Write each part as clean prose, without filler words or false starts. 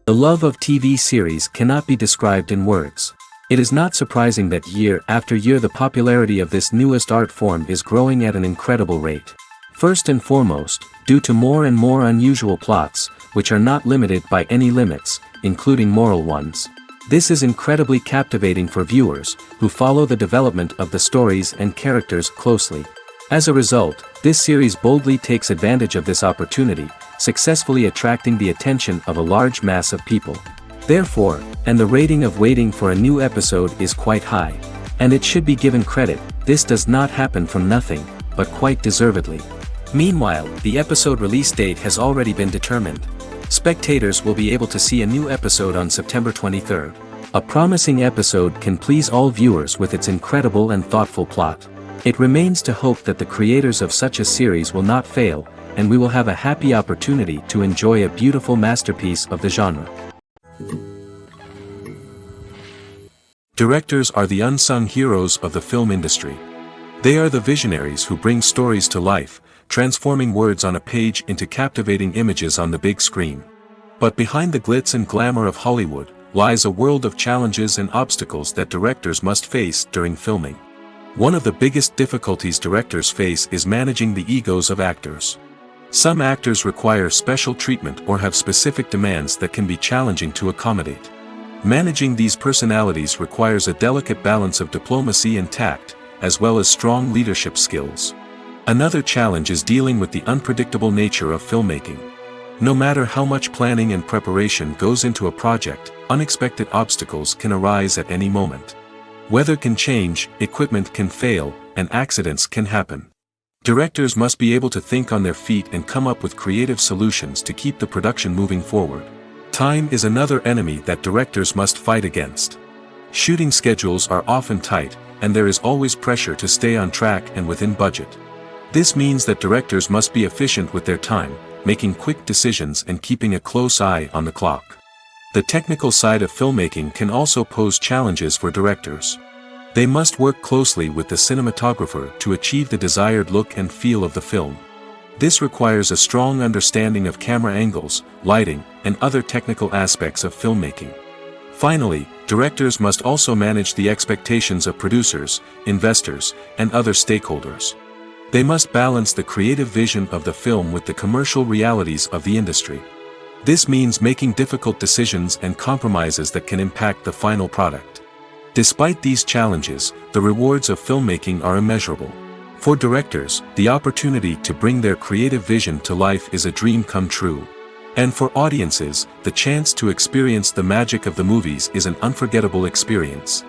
The love of TV series cannot be described in words. It is not surprising that year after year the popularity of this newest art form is growing at an incredible rate. First and foremost, due to more and more unusual plots, which are not limited by any limits, including moral ones. This is incredibly captivating for viewers, who follow the development of the stories and characters closely. As a result, this series boldly takes advantage of this opportunity, successfully attracting the attention of a large mass of people. Therefore, and the rating of waiting for a new episode is quite high. And it should be given credit, this does not happen from nothing, but quite deservedly. Meanwhile, the episode release date has already been determined. Spectators will be able to see a new episode on September 23rd. A promising episode can please all viewers with its incredible and thoughtful plot. It remains to hope that the creators of such a series will not fail, and we will have a happy opportunity to enjoy a beautiful masterpiece of the genre. Directors are the unsung heroes of the film industry. They are the visionaries who bring stories to life, transforming words on a page into captivating images on the big screen. But behind the glitz and glamour of Hollywood, lies a world of challenges and obstacles that directors must face during filming. One of the biggest difficulties directors face is managing the egos of actors. Some actors require special treatment or have specific demands that can be challenging to accommodate. Managing these personalities requires a delicate balance of diplomacy and tact, as well as strong leadership skills. Another challenge is dealing with the unpredictable nature of filmmaking. No matter how much planning and preparation goes into a project, unexpected obstacles can arise at any moment. Weather can change, equipment can fail, and accidents can happen. Directors must be able to think on their feet and come up with creative solutions to keep the production moving forward. Time is another enemy that directors must fight against. Shooting schedules are often tight, and there is always pressure to stay on track and within budget. This means that directors must be efficient with their time, making quick decisions and keeping a close eye on the clock. The technical side of filmmaking can also pose challenges for directors. They must work closely with the cinematographer to achieve the desired look and feel of the film. This requires a strong understanding of camera angles, lighting, and other technical aspects of filmmaking. Finally, directors must also manage the expectations of producers, investors, and other stakeholders. They must balance the creative vision of the film with the commercial realities of the industry. This means making difficult decisions and compromises that can impact the final product. Despite these challenges, the rewards of filmmaking are immeasurable. For directors, the opportunity to bring their creative vision to life is a dream come true. And for audiences, the chance to experience the magic of the movies is an unforgettable experience.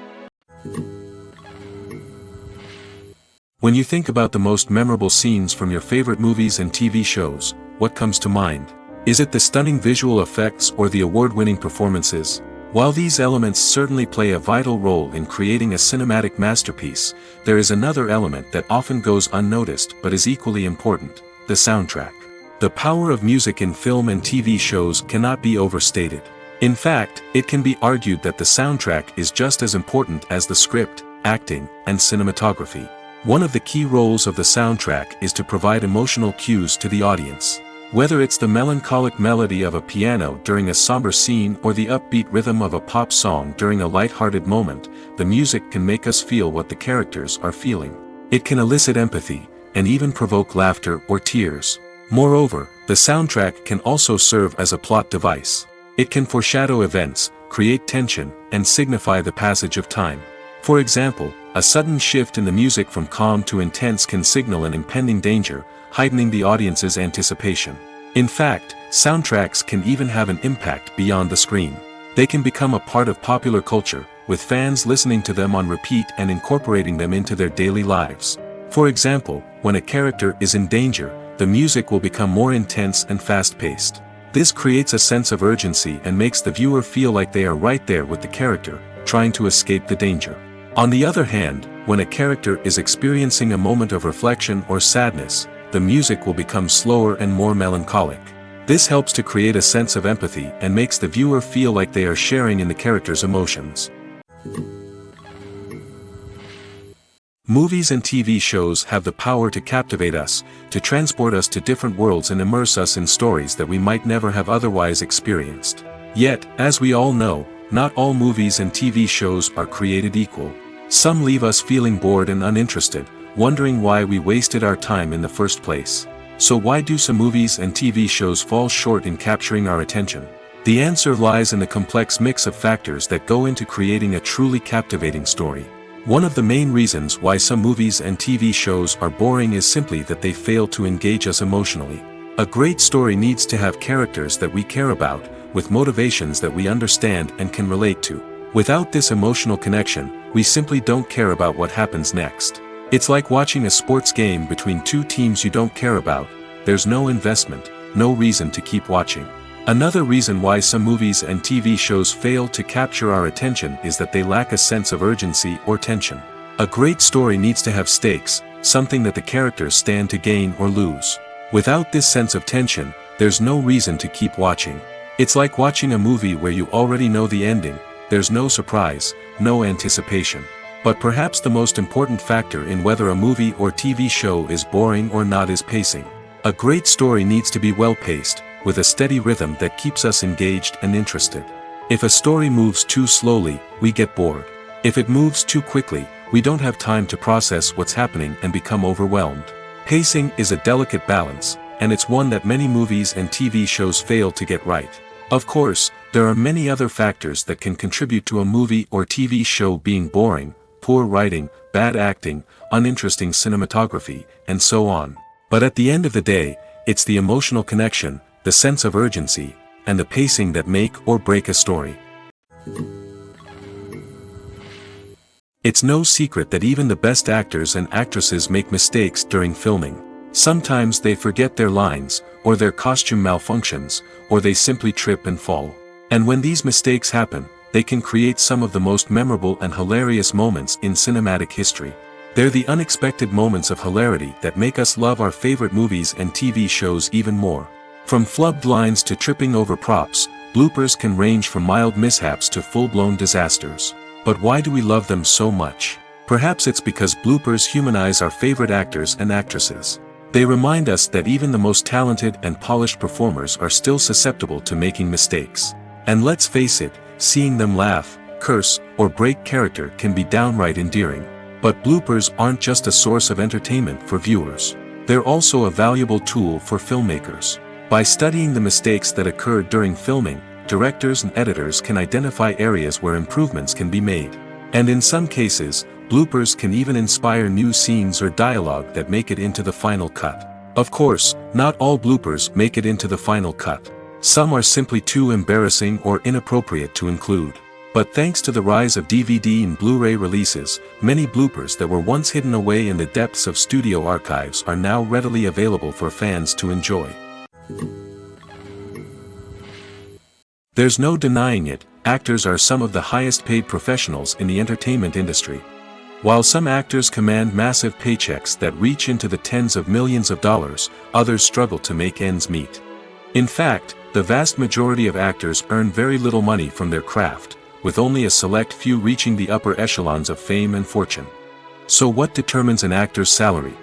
When you think about the most memorable scenes from your favorite movies and TV shows, what comes to mind? Is it the stunning visual effects or the award-winning performances? While these elements certainly play a vital role in creating a cinematic masterpiece, there is another element that often goes unnoticed but is equally important: the soundtrack. The power of music in film and TV shows cannot be overstated. In fact, it can be argued that the soundtrack is just as important as the script, acting, and cinematography. One of the key roles of the soundtrack is to provide emotional cues to the audience. Whether it's the melancholic melody of a piano during a somber scene or the upbeat rhythm of a pop song during a light-hearted moment, the music can make us feel what the characters are feeling. It can elicit empathy, and even provoke laughter or tears. Moreover, the soundtrack can also serve as a plot device. It can foreshadow events, create tension, and signify the passage of time. For example, a sudden shift in the music from calm to intense can signal an impending danger, heightening the audience's anticipation. In fact, soundtracks can even have an impact beyond the screen. They can become a part of popular culture, with fans listening to them on repeat and incorporating them into their daily lives. For example, when a character is in danger, the music will become more intense and fast-paced. This creates a sense of urgency and makes the viewer feel like they are right there with the character, trying to escape the danger. On the other hand, when a character is experiencing a moment of reflection or sadness, the music will become slower and more melancholic. This helps to create a sense of empathy and makes the viewer feel like they are sharing in the character's emotions. Movies and TV shows have the power to captivate us, to transport us to different worlds and immerse us in stories that we might never have otherwise experienced. Yet, as we all know, not all movies and TV shows are created equal. Some leave us feeling bored and uninterested, wondering why we wasted our time in the first place. So why do some movies and TV shows fall short in capturing our attention? The answer lies in the complex mix of factors that go into creating a truly captivating story. One of the main reasons why some movies and TV shows are boring is simply that they fail to engage us emotionally. A great story needs to have characters that we care about, with motivations that we understand and can relate to. Without this emotional connection, we simply don't care about what happens next. It's like watching a sports game between two teams you don't care about. There's no investment, no reason to keep watching. Another reason why some movies and TV shows fail to capture our attention is that they lack a sense of urgency or tension. A great story needs to have stakes, something that the characters stand to gain or lose. Without this sense of tension, there's no reason to keep watching. It's like watching a movie where you already know the ending. There's no surprise, no anticipation. But perhaps the most important factor in whether a movie or TV show is boring or not is pacing. A great story needs to be well-paced, with a steady rhythm that keeps us engaged and interested. If a story moves too slowly, we get bored. If it moves too quickly, we don't have time to process what's happening and become overwhelmed. Pacing is a delicate balance, and it's one that many movies and TV shows fail to get right. Of course, there are many other factors that can contribute to a movie or TV show being boring: poor writing, bad acting, uninteresting cinematography, and so on. But at the end of the day, it's the emotional connection, the sense of urgency, and the pacing that make or break a story. It's no secret that even the best actors and actresses make mistakes during filming. Sometimes they forget their lines, or their costume malfunctions, or they simply trip and fall. And when these mistakes happen, they can create some of the most memorable and hilarious moments in cinematic history. They're the unexpected moments of hilarity that make us love our favorite movies and TV shows even more. From flubbed lines to tripping over props, bloopers can range from mild mishaps to full-blown disasters. But why do we love them so much? Perhaps it's because bloopers humanize our favorite actors and actresses. They remind us that even the most talented and polished performers are still susceptible to making mistakes. And let's face it, seeing them laugh, curse, or break character can be downright endearing. But bloopers aren't just a source of entertainment for viewers. They're also a valuable tool for filmmakers. By studying the mistakes that occurred during filming, directors and editors can identify areas where improvements can be made. And in some cases, bloopers can even inspire new scenes or dialogue that make it into the final cut. Of course, not all bloopers make it into the final cut. Some are simply too embarrassing or inappropriate to include. But thanks to the rise of DVD and Blu-ray releases, many bloopers that were once hidden away in the depths of studio archives are now readily available for fans to enjoy. There's no denying it, actors are some of the highest paid professionals in the entertainment industry. While some actors command massive paychecks that reach into the tens of millions of dollars, others struggle to make ends meet. In fact, the vast majority of actors earn very little money from their craft, with only a select few reaching the upper echelons of fame and fortune. So what determines an actor's salary?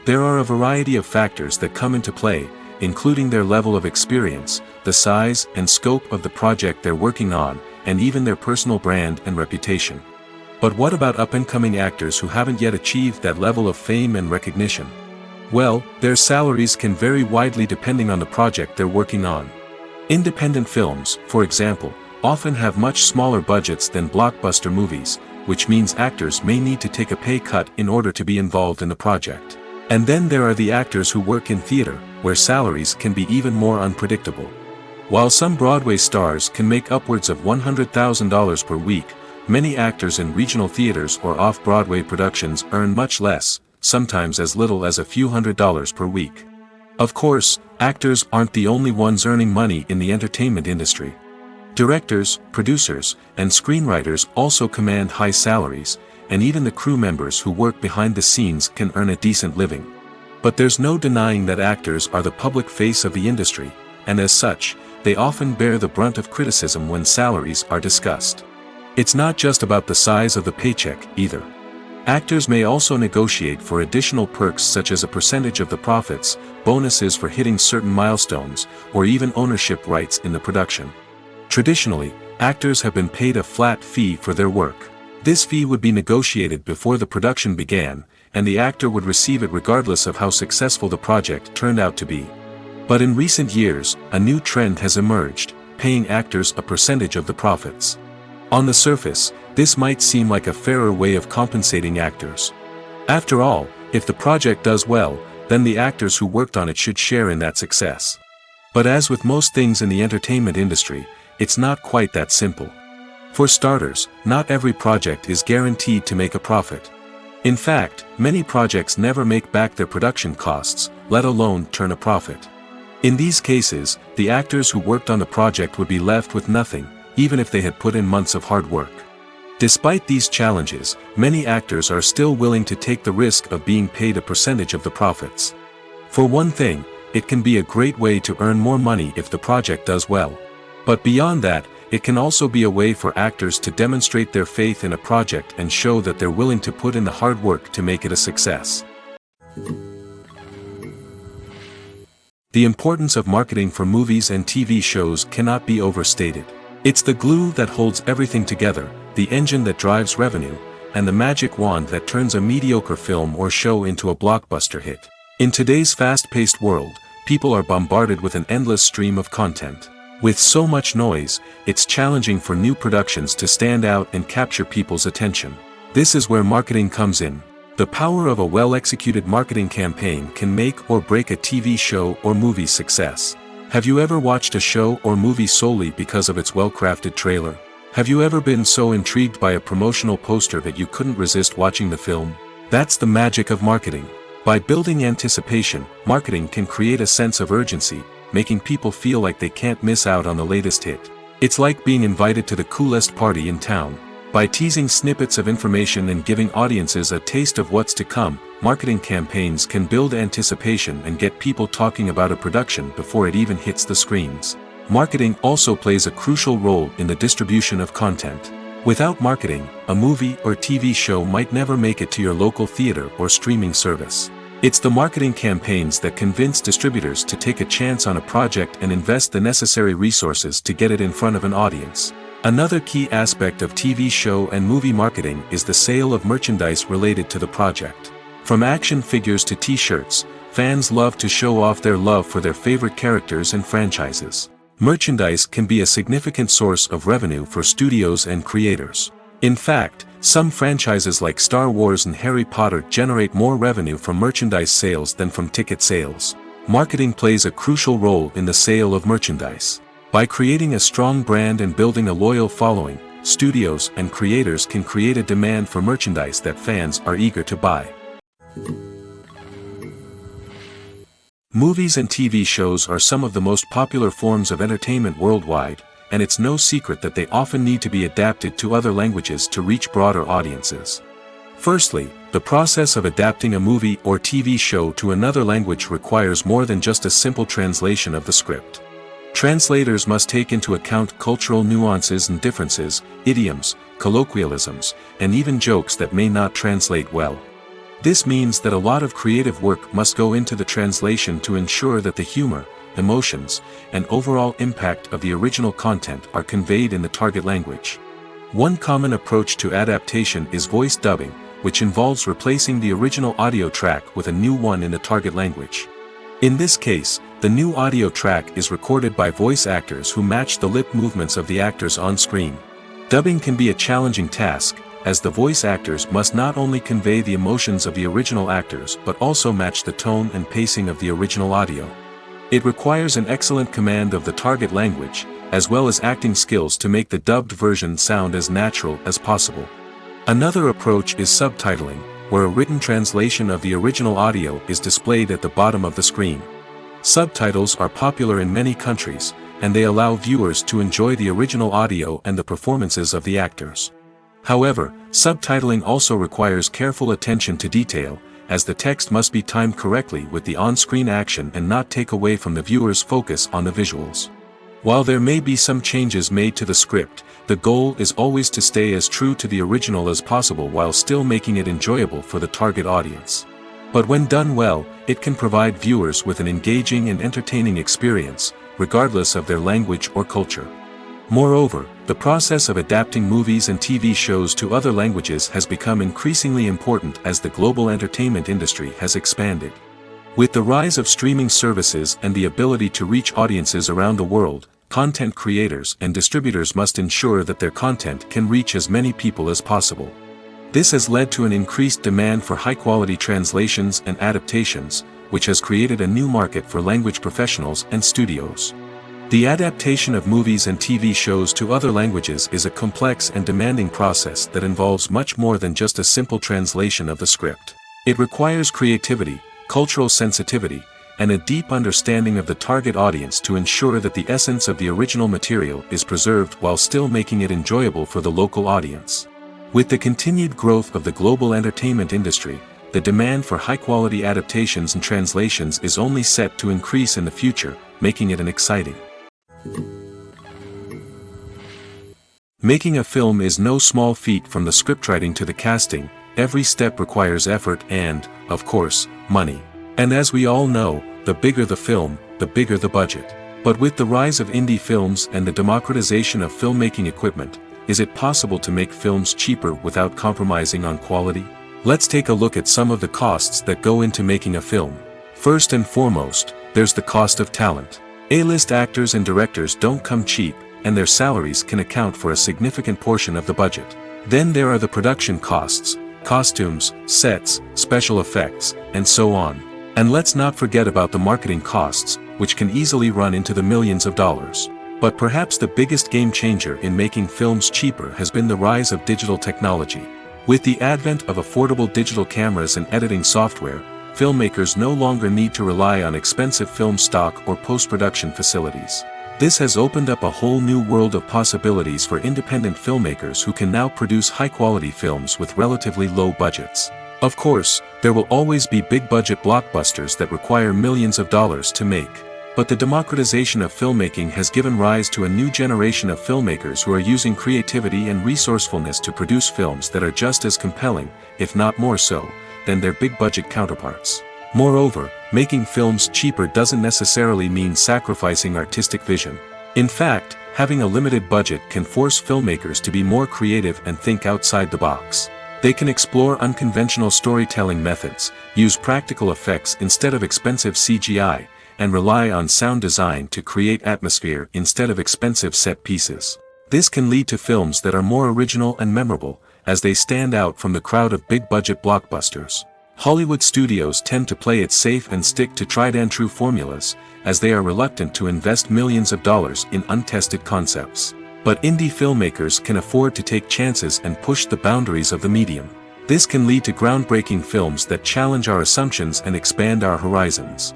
There are a variety of factors that come into play, including their level of experience, the size and scope of the project they're working on, and even their personal brand and reputation. But what about up-and-coming actors who haven't yet achieved that level of fame and recognition? Well, their salaries can vary widely depending on the project they're working on. Independent films, for example, often have much smaller budgets than blockbuster movies, which means actors may need to take a pay cut in order to be involved in the project. And then there are the actors who work in theater, where salaries can be even more unpredictable. While some Broadway stars can make upwards of $100,000 per week, many actors in regional theaters or off-Broadway productions earn much less, sometimes as little as a few $100s per week. Of course, actors aren't the only ones earning money in the entertainment industry. Directors, producers, and screenwriters also command high salaries, and even the crew members who work behind the scenes can earn a decent living. But there's no denying that actors are the public face of the industry, and as such, they often bear the brunt of criticism when salaries are discussed. It's not just about the size of the paycheck, either. Actors may also negotiate for additional perks such as a percentage of the profits, bonuses for hitting certain milestones, or even ownership rights in the production. Traditionally, actors have been paid a flat fee for their work. This fee would be negotiated before the production began, and the actor would receive it regardless of how successful the project turned out to be. But in recent years, a new trend has emerged, paying actors a percentage of the profits. On the surface, this might seem like a fairer way of compensating actors. After all, if the project does well, then the actors who worked on it should share in that success. But as with most things in the entertainment industry, it's not quite that simple. For starters, not every project is guaranteed to make a profit. In fact, many projects never make back their production costs, let alone turn a profit. In these cases, the actors who worked on the project would be left with nothing, even if they had put in months of hard work. Despite these challenges, many actors are still willing to take the risk of being paid a percentage of the profits. For one thing, it can be a great way to earn more money if the project does well. But beyond that, it can also be a way for actors to demonstrate their faith in a project and show that they're willing to put in the hard work to make it a success. The importance of marketing for movies and TV shows cannot be overstated. It's the glue that holds everything together, the engine that drives revenue, and the magic wand that turns a mediocre film or show into a blockbuster hit. In today's fast-paced world, people are bombarded with an endless stream of content. With so much noise, it's challenging for new productions to stand out and capture people's attention. This is where marketing comes in. The power of a well-executed marketing campaign can make or break a TV show or movie's success. Have you ever watched a show or movie solely because of its well-crafted trailer? Have you ever been so intrigued by a promotional poster that you couldn't resist watching the film? That's the magic of marketing. By building anticipation, marketing can create a sense of urgency, making people feel like they can't miss out on the latest hit. It's like being invited to the coolest party in town. By teasing snippets of information and giving audiences a taste of what's to come, marketing campaigns can build anticipation and get people talking about a production before it even hits the screens. Marketing also plays a crucial role in the distribution of content. Without marketing, a movie or TV show might never make it to your local theater or streaming service. It's the marketing campaigns that convince distributors to take a chance on a project and invest the necessary resources to get it in front of an audience. Another key aspect of TV show and movie marketing is the sale of merchandise related to the project. From action figures to t-shirts, fans love to show off their love for their favorite characters and franchises. Merchandise can be a significant source of revenue for studios and creators. In fact, some franchises like Star Wars and Harry Potter generate more revenue from merchandise sales than from ticket sales. Marketing plays a crucial role in the sale of merchandise. By creating a strong brand and building a loyal following, studios and creators can create a demand for merchandise that fans are eager to buy. Movies and TV shows are some of the most popular forms of entertainment worldwide, and it's no secret that they often need to be adapted to other languages to reach broader audiences. Firstly, the process of adapting a movie or TV show to another language requires more than just a simple translation of the script. Translators must take into account cultural nuances and differences, idioms, colloquialisms, and even jokes that may not translate well. This means that a lot of creative work must go into the translation to ensure that the humor, emotions, and overall impact of the original content are conveyed in the target language. One common approach to adaptation is voice dubbing, which involves replacing the original audio track with a new one in the target language. In this case, the new audio track is recorded by voice actors who match the lip movements of the actors on screen. Dubbing can be a challenging task, as the voice actors must not only convey the emotions of the original actors but also match the tone and pacing of the original audio. It requires an excellent command of the target language, as well as acting skills to make the dubbed version sound as natural as possible. Another approach is subtitling, where a written translation of the original audio is displayed at the bottom of the screen. Subtitles are popular in many countries, and they allow viewers to enjoy the original audio and the performances of the actors. However, subtitling also requires careful attention to detail, as the text must be timed correctly with the on-screen action and not take away from the viewer's focus on the visuals. While there may be some changes made to the script, the goal is always to stay as true to the original as possible while still making it enjoyable for the target audience. But when done well, it can provide viewers with an engaging and entertaining experience, regardless of their language or culture. Moreover, the process of adapting movies and TV shows to other languages has become increasingly important as the global entertainment industry has expanded. With the rise of streaming services and the ability to reach audiences around the world, content creators and distributors must ensure that their content can reach as many people as possible. This has led to an increased demand for high-quality translations and adaptations, which has created a new market for language professionals and studios. The adaptation of movies and TV shows to other languages is a complex and demanding process that involves much more than just a simple translation of the script. It requires creativity, cultural sensitivity, and a deep understanding of the target audience to ensure that the essence of the original material is preserved while still making it enjoyable for the local audience. With the continued growth of the global entertainment industry, the demand for high-quality adaptations and translations is only set to increase in the future, making it an exciting. Making a film is no small feat. From the scriptwriting to the casting, every step requires effort and, of course, money. And as we all know, the bigger the film, the bigger the budget. But with the rise of indie films and the democratization of filmmaking equipment, is it possible to make films cheaper without compromising on quality? Let's take a look at some of the costs that go into making a film. First and foremost, there's the cost of talent. A-list actors and directors don't come cheap, and their salaries can account for a significant portion of the budget. Then there are the production costs, costumes, sets, special effects, and so on. And let's not forget about the marketing costs, which can easily run into the millions of dollars. But perhaps the biggest game changer in making films cheaper has been the rise of digital technology. With the advent of affordable digital cameras and editing software, filmmakers no longer need to rely on expensive film stock or post-production facilities. This has opened up a whole new world of possibilities for independent filmmakers who can now produce high-quality films with relatively low budgets. Of course, there will always be big-budget blockbusters that require millions of dollars to make. But the democratization of filmmaking has given rise to a new generation of filmmakers who are using creativity and resourcefulness to produce films that are just as compelling, if not more so, than their big-budget counterparts. Moreover, making films cheaper doesn't necessarily mean sacrificing artistic vision. In fact, having a limited budget can force filmmakers to be more creative and think outside the box. They can explore unconventional storytelling methods, use practical effects instead of expensive CGI, and rely on sound design to create atmosphere instead of expensive set pieces. This can lead to films that are more original and memorable, as they stand out from the crowd of big-budget blockbusters. Hollywood studios tend to play it safe and stick to tried-and-true formulas, as they are reluctant to invest millions of dollars in untested concepts. But indie filmmakers can afford to take chances and push the boundaries of the medium. This can lead to groundbreaking films that challenge our assumptions and expand our horizons.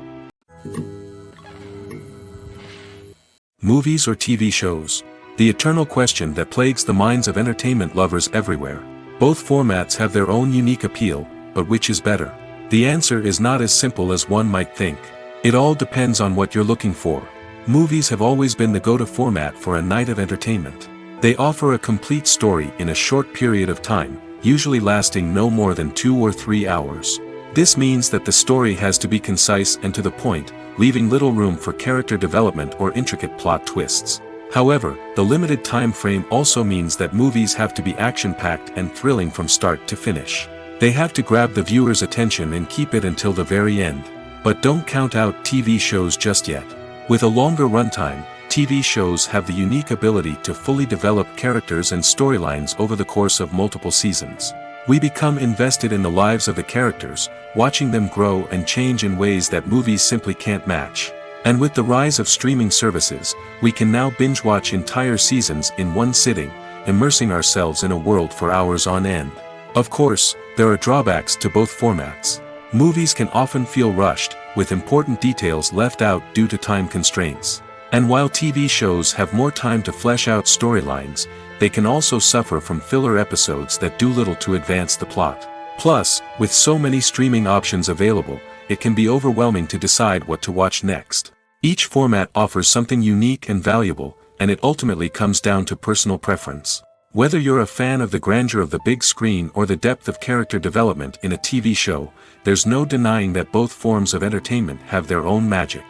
Movies or TV shows? The eternal question that plagues the minds of entertainment lovers everywhere. Both formats have their own unique appeal, but which is better? The answer is not as simple as one might think. It all depends on what you're looking for. Movies have always been the go-to format for a night of entertainment. They offer a complete story in a short period of time, usually lasting no more than 2 or 3 hours. This means that the story has to be concise and to the point, leaving little room for character development or intricate plot twists. However, the limited time frame also means that movies have to be action-packed and thrilling from start to finish. They have to grab the viewer's attention and keep it until the very end. But don't count out TV shows just yet. With a longer runtime, TV shows have the unique ability to fully develop characters and storylines over the course of multiple seasons. We become invested in the lives of the characters, watching them grow and change in ways that movies simply can't match. And with the rise of streaming services, we can now binge-watch entire seasons in one sitting, immersing ourselves in a world for hours on end. Of course, there are drawbacks to both formats. Movies can often feel rushed, with important details left out due to time constraints. And while TV shows have more time to flesh out storylines, they can also suffer from filler episodes that do little to advance the plot. Plus, with so many streaming options available, it can be overwhelming to decide what to watch next. Each format offers something unique and valuable, and it ultimately comes down to personal preference. Whether you're a fan of the grandeur of the big screen or the depth of character development in a TV show, there's no denying that both forms of entertainment have their own magic.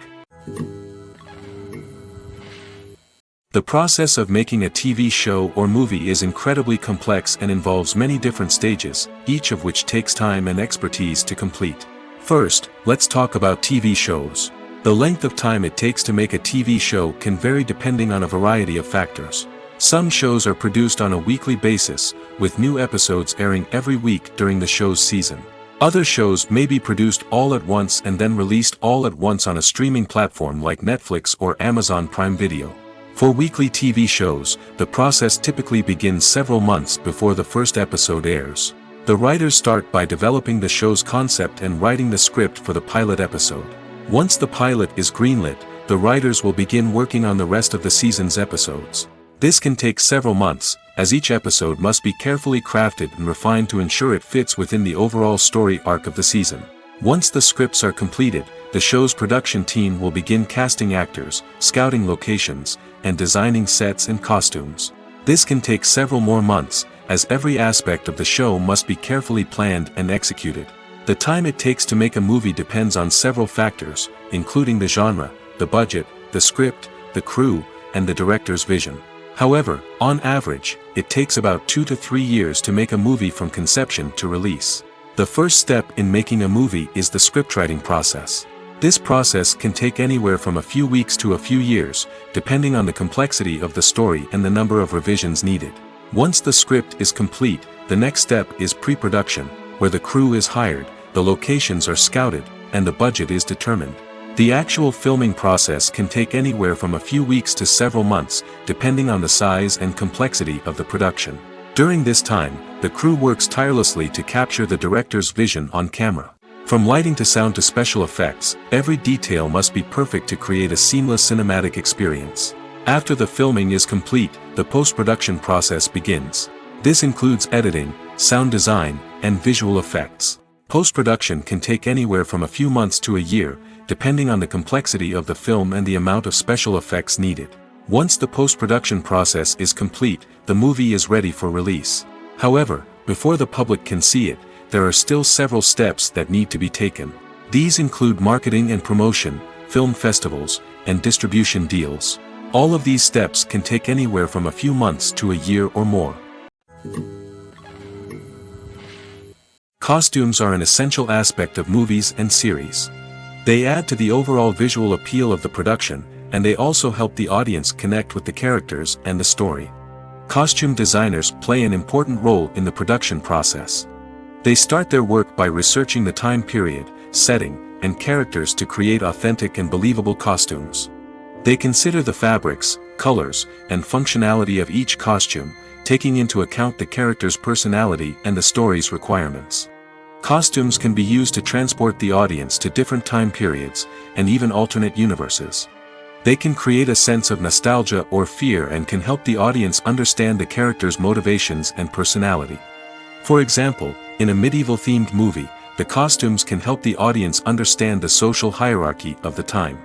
The process of making a TV show or movie is incredibly complex and involves many different stages, each of which takes time and expertise to complete. First, let's talk about TV shows. The length of time it takes to make a TV show can vary depending on a variety of factors. Some shows are produced on a weekly basis, with new episodes airing every week during the show's season. Other shows may be produced all at once and then released all at once on a streaming platform like Netflix or Amazon Prime Video. For weekly TV shows, the process typically begins several months before the first episode airs. The writers start by developing the show's concept and writing the script for the pilot episode. Once the pilot is greenlit, the writers will begin working on the rest of the season's episodes. This can take several months, as each episode must be carefully crafted and refined to ensure it fits within the overall story arc of the season. Once the scripts are completed, the show's production team will begin casting actors, scouting locations, and designing sets and costumes. This can take several more months, as every aspect of the show must be carefully planned and executed. The time it takes to make a movie depends on several factors, including the genre, the budget, the script, the crew, and the director's vision. However, on average, it takes about 2 to 3 years to make a movie from conception to release. The first step in making a movie is the scriptwriting process. This process can take anywhere from a few weeks to a few years, depending on the complexity of the story and the number of revisions needed. Once the script is complete, the next step is pre-production, where the crew is hired, the locations are scouted, and the budget is determined. The actual filming process can take anywhere from a few weeks to several months, depending on the size and complexity of the production. During this time, the crew works tirelessly to capture the director's vision on camera. From lighting to sound to special effects, every detail must be perfect to create a seamless cinematic experience. After the filming is complete, the post-production process begins. This includes editing, sound design, and visual effects. Post-production can take anywhere from a few months to a year, depending on the complexity of the film and the amount of special effects needed. Once the post-production process is complete, the movie is ready for release. However, before the public can see it, there are still several steps that need to be taken. These include marketing and promotion, film festivals, and distribution deals. All of these steps can take anywhere from a few months to a year or more. Costumes are an essential aspect of movies and series. They add to the overall visual appeal of the production, and they also help the audience connect with the characters and the story. Costume designers play an important role in the production process. They start their work by researching the time period, setting, and characters to create authentic and believable costumes. They consider the fabrics, colors, and functionality of each costume, taking into account the character's personality and the story's requirements. Costumes can be used to transport the audience to different time periods, and even alternate universes. They can create a sense of nostalgia or fear and can help the audience understand the character's motivations and personality. For example, in a medieval-themed movie, the costumes can help the audience understand the social hierarchy of the time.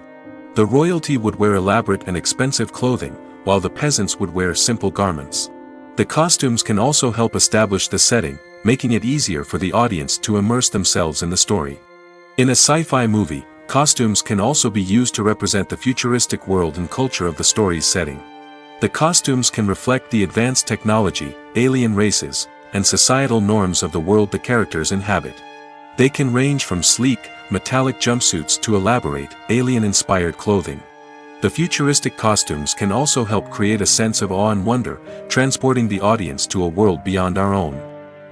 The royalty would wear elaborate and expensive clothing, while the peasants would wear simple garments. The costumes can also help establish the setting, making it easier for the audience to immerse themselves in the story. In a sci-fi movie, costumes can also be used to represent the futuristic world and culture of the story's setting. The costumes can reflect the advanced technology, alien races, and societal norms of the world the characters inhabit. They can range from sleek, metallic jumpsuits to elaborate, alien-inspired clothing. The futuristic costumes can also help create a sense of awe and wonder, transporting the audience to a world beyond our own.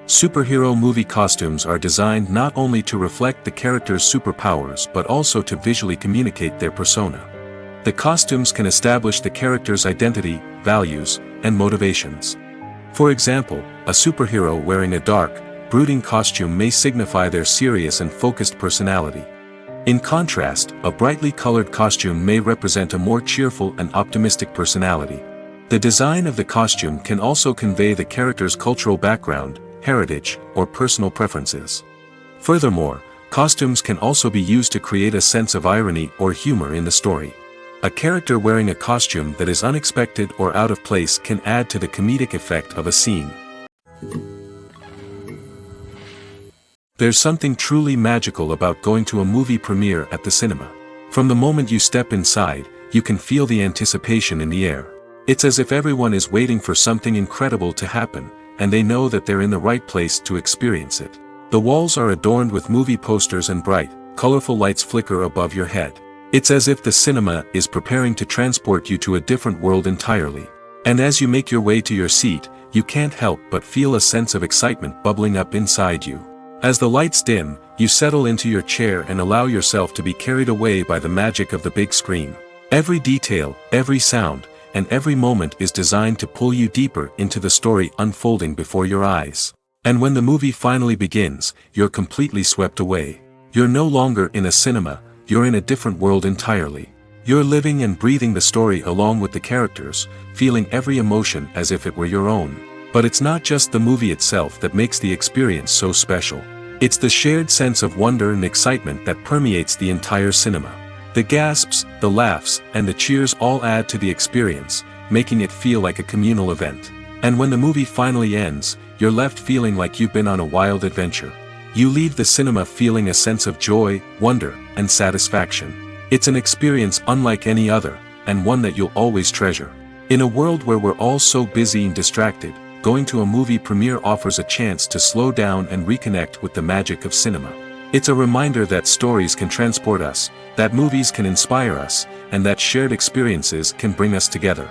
Superhero movie costumes are designed not only to reflect the character's superpowers but also to visually communicate their persona. The costumes can establish the character's identity, values, and motivations. For example, a superhero wearing a dark, brooding costume may signify their serious and focused personality. In contrast, a brightly colored costume may represent a more cheerful and optimistic personality. The design of the costume can also convey the character's cultural background, heritage, or personal preferences. Furthermore, costumes can also be used to create a sense of irony or humor in the story. A character wearing a costume that is unexpected or out of place can add to the comedic effect of a scene. There's something truly magical about going to a movie premiere at the cinema. From the moment you step inside, you can feel the anticipation in the air. It's as if everyone is waiting for something incredible to happen, and they know that they're in the right place to experience it. The walls are adorned with movie posters and bright, colorful lights flicker above your head. It's as if the cinema is preparing to transport you to a different world entirely. And as you make your way to your seat, you can't help but feel a sense of excitement bubbling up inside you. As the lights dim, you settle into your chair and allow yourself to be carried away by the magic of the big screen. Every detail, every sound, and every moment is designed to pull you deeper into the story unfolding before your eyes. And when the movie finally begins, you're completely swept away. You're no longer in a cinema, you're in a different world entirely. You're living and breathing the story along with the characters, feeling every emotion as if it were your own. But it's not just the movie itself that makes the experience so special. It's the shared sense of wonder and excitement that permeates the entire cinema. The gasps, the laughs, and the cheers all add to the experience, making it feel like a communal event. And when the movie finally ends, you're left feeling like you've been on a wild adventure. You leave the cinema feeling a sense of joy, wonder, and satisfaction. It's an experience unlike any other, and one that you'll always treasure. In a world where we're all so busy and distracted, going to a movie premiere offers a chance to slow down and reconnect with the magic of cinema. It's a reminder that stories can transport us, that movies can inspire us, and that shared experiences can bring us together.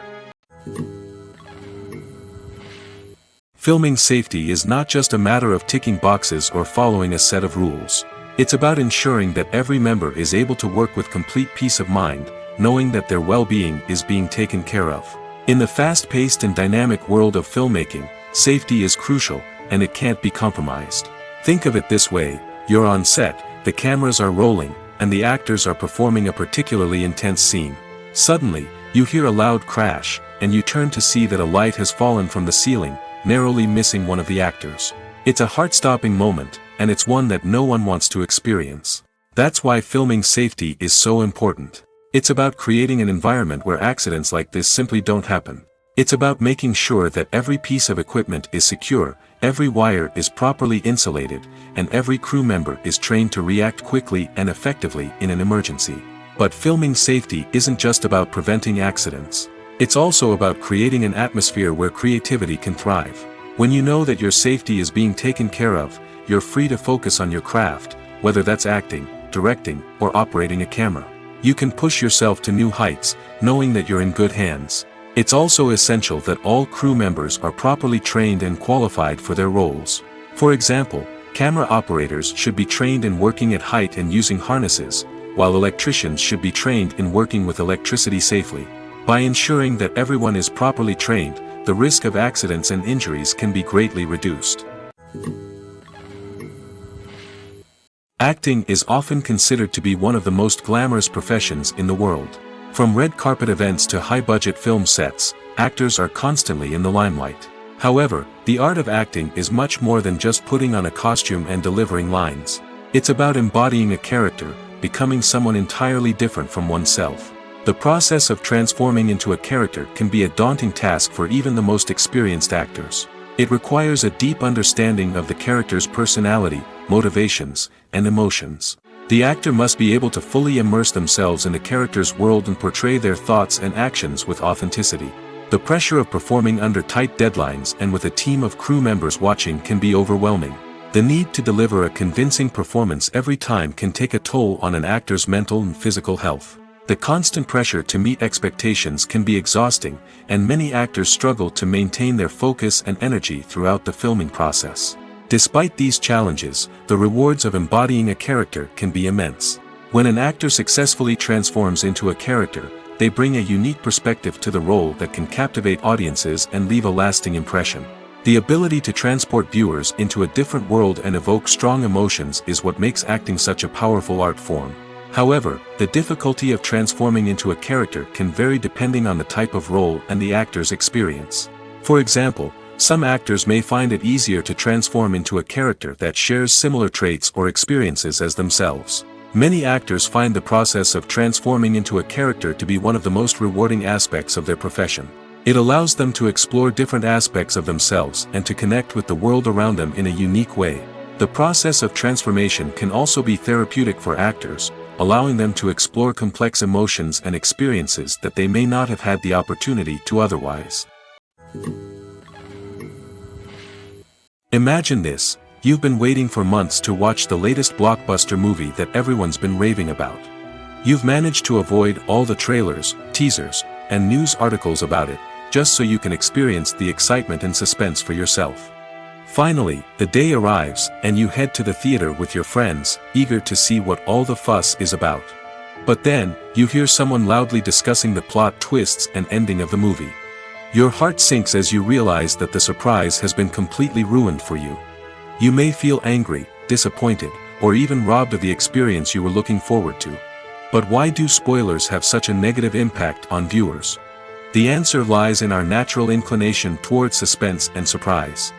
Filming safety is not just a matter of ticking boxes or following a set of rules. It's about ensuring that every member is able to work with complete peace of mind, knowing that their well-being is being taken care of. In the fast-paced and dynamic world of filmmaking, safety is crucial, and it can't be compromised. Think of it this way: you're on set, the cameras are rolling, and the actors are performing a particularly intense scene. Suddenly, you hear a loud crash, and you turn to see that a light has fallen from the ceiling, narrowly missing one of the actors. It's a heart-stopping moment, and it's one that no one wants to experience. That's why filming safety is so important. It's about creating an environment where accidents like this simply don't happen. It's about making sure that every piece of equipment is secure, every wire is properly insulated, and every crew member is trained to react quickly and effectively in an emergency. But filming safety isn't just about preventing accidents. It's also about creating an atmosphere where creativity can thrive. When you know that your safety is being taken care of, you're free to focus on your craft, whether that's acting, directing, or operating a camera. You can push yourself to new heights, knowing that you're in good hands. It's also essential that all crew members are properly trained and qualified for their roles. For example, camera operators should be trained in working at height and using harnesses, while electricians should be trained in working with electricity safely. By ensuring that everyone is properly trained, the risk of accidents and injuries can be greatly reduced. Acting is often considered to be one of the most glamorous professions in the world. From red carpet events to high-budget film sets, actors are constantly in the limelight. However, the art of acting is much more than just putting on a costume and delivering lines. It's about embodying a character, becoming someone entirely different from oneself. The process of transforming into a character can be a daunting task for even the most experienced actors. It requires a deep understanding of the character's personality, motivations, and emotions. The actor must be able to fully immerse themselves in the character's world and portray their thoughts and actions with authenticity. The pressure of performing under tight deadlines and with a team of crew members watching can be overwhelming. The need to deliver a convincing performance every time can take a toll on an actor's mental and physical health. The constant pressure to meet expectations can be exhausting, and many actors struggle to maintain their focus and energy throughout the filming process. Despite these challenges, the rewards of embodying a character can be immense. When an actor successfully transforms into a character, they bring a unique perspective to the role that can captivate audiences and leave a lasting impression. The ability to transport viewers into a different world and evoke strong emotions is what makes acting such a powerful art form. However, the difficulty of transforming into a character can vary depending on the type of role and the actor's experience. For example, some actors may find it easier to transform into a character that shares similar traits or experiences as themselves. Many actors find the process of transforming into a character to be one of the most rewarding aspects of their profession. It allows them to explore different aspects of themselves and to connect with the world around them in a unique way. The process of transformation can also be therapeutic for actors, allowing them to explore complex emotions and experiences that they may not have had the opportunity to otherwise. Imagine this: you've been waiting for months to watch the latest blockbuster movie that everyone's been raving about. You've managed to avoid all the trailers, teasers, and news articles about it, just so you can experience the excitement and suspense for yourself. Finally, the day arrives, and you head to the theater with your friends, eager to see what all the fuss is about. But then, you hear someone loudly discussing the plot twists and ending of the movie. Your heart sinks as you realize that the surprise has been completely ruined for you. You may feel angry, disappointed, or even robbed of the experience you were looking forward to. But why do spoilers have such a negative impact on viewers? The answer lies in our natural inclination toward suspense and surprise.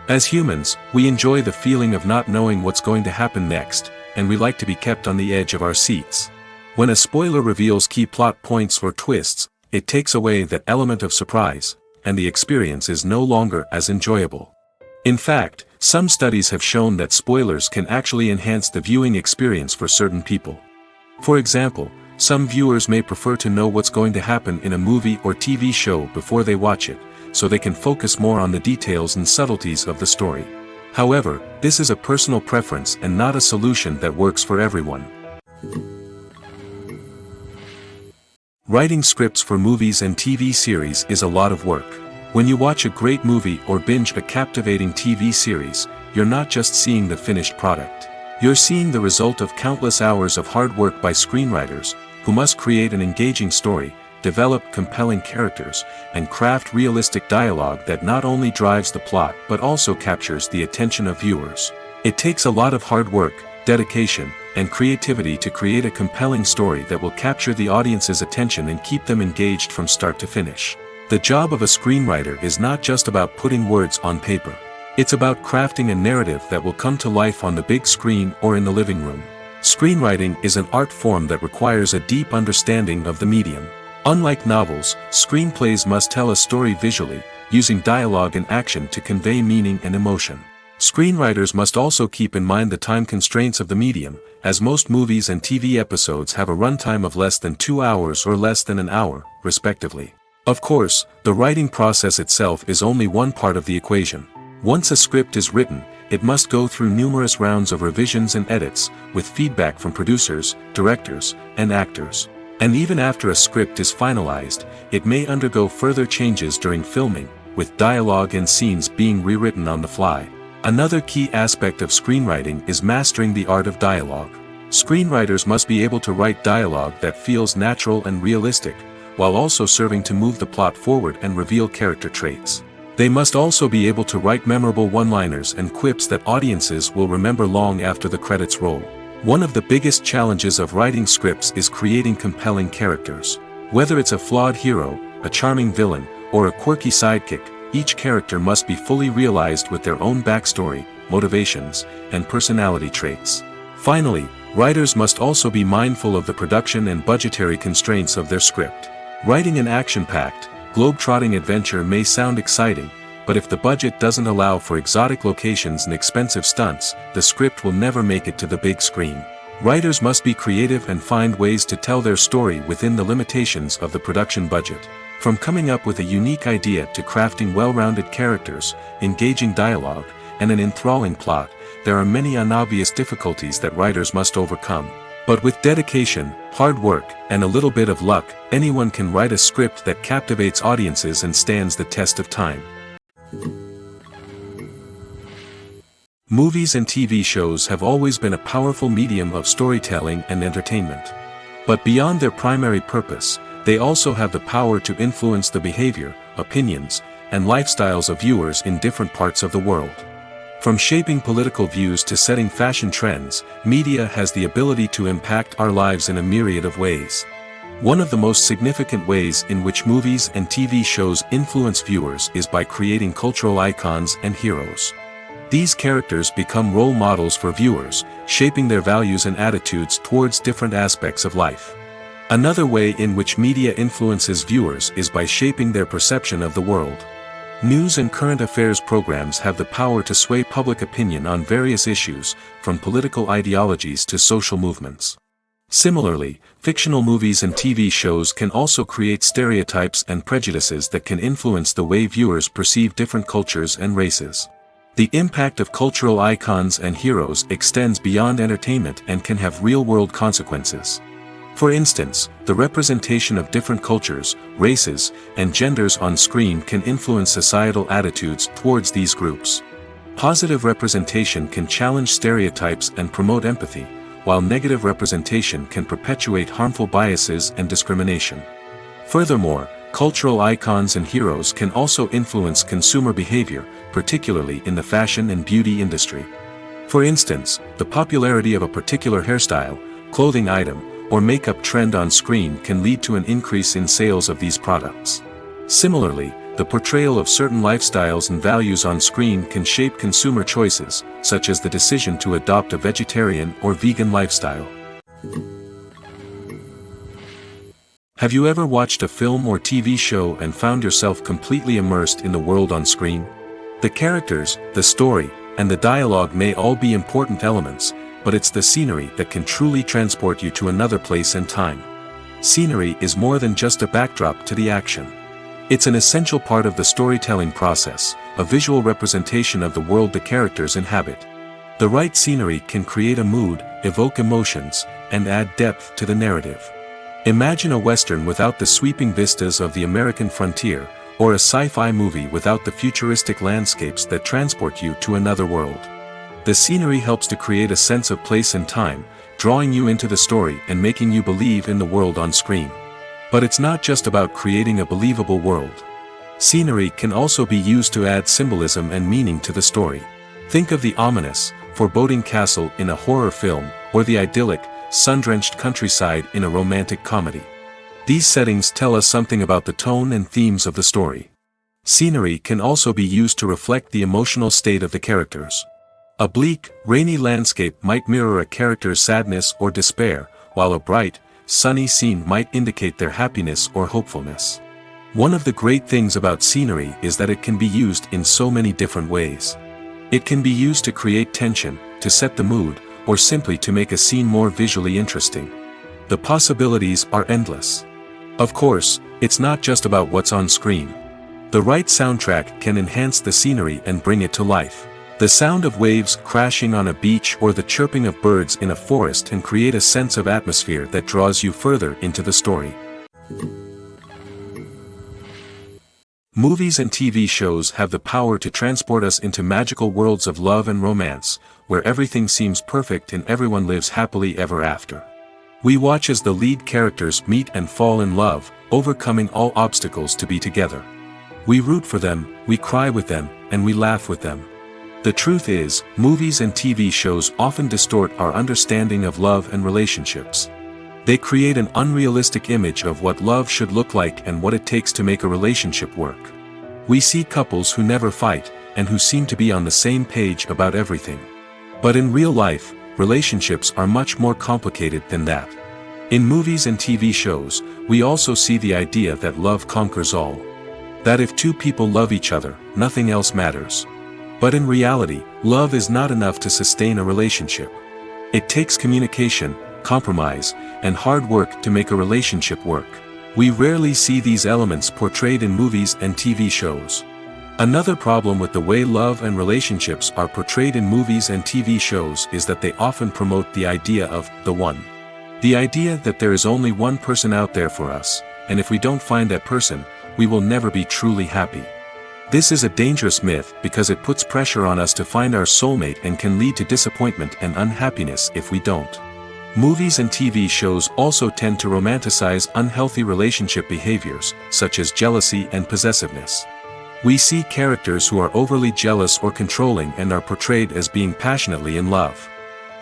As humans, we enjoy the feeling of not knowing what's going to happen next, and we like to be kept on the edge of our seats. When a spoiler reveals key plot points or twists, it takes away that element of surprise, and the experience is no longer as enjoyable. In fact, some studies have shown that spoilers can actually enhance the viewing experience for certain people. For example, some viewers may prefer to know what's going to happen in a movie or TV show before they watch it, so they can focus more on the details and subtleties of the story. However, this is a personal preference and not a solution that works for everyone. Writing scripts for movies and TV series is a lot of work. When you watch a great movie or binge a captivating TV series, you're not just seeing the finished product. You're seeing the result of countless hours of hard work by screenwriters, who must create an engaging story, develop compelling characters, and craft realistic dialogue that not only drives the plot but also captures the attention of viewers. It takes a lot of hard work, dedication, and creativity to create a compelling story that will capture the audience's attention and keep them engaged from start to finish. The job of a screenwriter is not just about putting words on paper. It's about crafting a narrative that will come to life on the big screen or in the living room. Screenwriting is an art form that requires a deep understanding of the medium. Unlike novels, screenplays must tell a story visually, using dialogue and action to convey meaning and emotion. Screenwriters must also keep in mind the time constraints of the medium, as most movies and TV episodes have a runtime of less than 2 hours or less than an hour, respectively. Of course, the writing process itself is only one part of the equation. Once a script is written, it must go through numerous rounds of revisions and edits, with feedback from producers, directors, and actors. And even after a script is finalized, it may undergo further changes during filming, with dialogue and scenes being rewritten on the fly. Another key aspect of screenwriting is mastering the art of dialogue. Screenwriters must be able to write dialogue that feels natural and realistic, while also serving to move the plot forward and reveal character traits. They must also be able to write memorable one-liners and quips that audiences will remember long after the credits roll. One of the biggest challenges of writing scripts is creating compelling characters. Whether it's a flawed hero, a charming villain, or a quirky sidekick, each character must be fully realized with their own backstory, motivations, and personality traits. Finally, writers must also be mindful of the production and budgetary constraints of their script. Writing an action-packed, globe-trotting adventure may sound exciting, but if the budget doesn't allow for exotic locations and expensive stunts, the script will never make it to the big screen. Writers must be creative and find ways to tell their story within the limitations of the production budget. From coming up with a unique idea to crafting well-rounded characters, engaging dialogue, and an enthralling plot, there are many unobvious difficulties that writers must overcome. But with dedication, hard work, and a little bit of luck, anyone can write a script that captivates audiences and stands the test of time. Movies and TV shows have always been a powerful medium of storytelling and entertainment. But beyond their primary purpose, they also have the power to influence the behavior, opinions, and lifestyles of viewers in different parts of the world. From shaping political views to setting fashion trends, media has the ability to impact our lives in a myriad of ways. One of the most significant ways in which movies and TV shows influence viewers is by creating cultural icons and heroes. These characters become role models for viewers, shaping their values and attitudes towards different aspects of life. Another way in which media influences viewers is by shaping their perception of the world. News and current affairs programs have the power to sway public opinion on various issues, from political ideologies to social movements. Similarly, fictional movies and TV shows can also create stereotypes and prejudices that can influence the way viewers perceive different cultures and races. The impact of cultural icons and heroes extends beyond entertainment and can have real-world consequences. For instance, the representation of different cultures, races, and genders on screen can influence societal attitudes towards these groups. Positive representation can challenge stereotypes and promote empathy, while negative representation can perpetuate harmful biases and discrimination. Furthermore, cultural icons and heroes can also influence consumer behavior, particularly in the fashion and beauty industry. For instance, the popularity of a particular hairstyle, clothing item, or makeup trend on screen can lead to an increase in sales of these products. Similarly, the portrayal of certain lifestyles and values on screen can shape consumer choices, such as the decision to adopt a vegetarian or vegan lifestyle. Have you ever watched a film or TV show and found yourself completely immersed in the world on screen? The characters, the story, and the dialogue may all be important elements, but it's the scenery that can truly transport you to another place and time. Scenery is more than just a backdrop to the action. It's an essential part of the storytelling process, a visual representation of the world the characters inhabit. The right scenery can create a mood, evoke emotions, and add depth to the narrative. Imagine a Western without the sweeping vistas of the American frontier, or a sci-fi movie without the futuristic landscapes that transport you to another world. The scenery helps to create a sense of place and time, drawing you into the story and making you believe in the world on screen. But it's not just about creating a believable world. Scenery can also be used to add symbolism and meaning to the story. Think of the ominous, foreboding castle in a horror film, or the idyllic, sun-drenched countryside in a romantic comedy. These settings tell us something about the tone and themes of the story. Scenery can also be used to reflect the emotional state of the characters. A bleak, rainy landscape might mirror a character's sadness or despair, while a bright, sunny scene might indicate their happiness or hopefulness. One of the great things about scenery is that it can be used in so many different ways. It can be used to create tension, to set the mood, or simply to make a scene more visually interesting. The possibilities are endless. Of course, it's not just about what's on screen. The right soundtrack can enhance the scenery and bring it to life. The sound of waves crashing on a beach or the chirping of birds in a forest can create a sense of atmosphere that draws you further into the story. Movies and TV shows have the power to transport us into magical worlds of love and romance, where everything seems perfect and everyone lives happily ever after. We watch as the lead characters meet and fall in love, overcoming all obstacles to be together. We root for them, we cry with them, and we laugh with them. The truth is, movies and TV shows often distort our understanding of love and relationships. They create an unrealistic image of what love should look like and what it takes to make a relationship work. We see couples who never fight, and who seem to be on the same page about everything. But in real life, relationships are much more complicated than that. In movies and TV shows, we also see the idea that love conquers all. That if two people love each other, nothing else matters. But in reality, love is not enough to sustain a relationship. It takes communication, compromise, and hard work to make a relationship work. We rarely see these elements portrayed in movies and TV shows. Another problem with the way love and relationships are portrayed in movies and TV shows is that they often promote the idea of the one. The idea that there is only one person out there for us, and if we don't find that person, we will never be truly happy. This is a dangerous myth because it puts pressure on us to find our soulmate and can lead to disappointment and unhappiness if we don't. Movies and TV shows also tend to romanticize unhealthy relationship behaviors, such as jealousy and possessiveness. We see characters who are overly jealous or controlling and are portrayed as being passionately in love.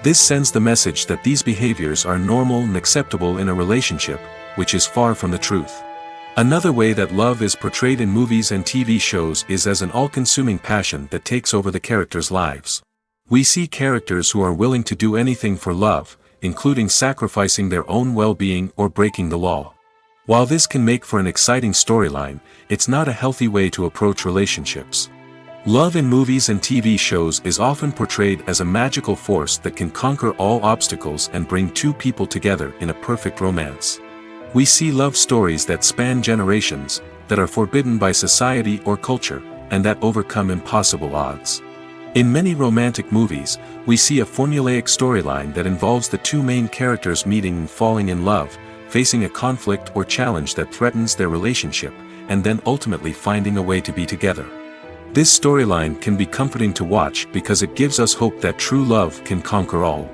This sends the message that these behaviors are normal and acceptable in a relationship, which is far from the truth. Another way that love is portrayed in movies and TV shows is as an all-consuming passion that takes over the characters' lives. We see characters who are willing to do anything for love, including sacrificing their own well-being or breaking the law. While this can make for an exciting storyline, it's not a healthy way to approach relationships. Love in movies and TV shows is often portrayed as a magical force that can conquer all obstacles and bring two people together in a perfect romance. We see love stories that span generations, that are forbidden by society or culture, and that overcome impossible odds. In many romantic movies, we see a formulaic storyline that involves the two main characters meeting and falling in love, facing a conflict or challenge that threatens their relationship, and then ultimately finding a way to be together. This storyline can be comforting to watch because it gives us hope that true love can conquer all.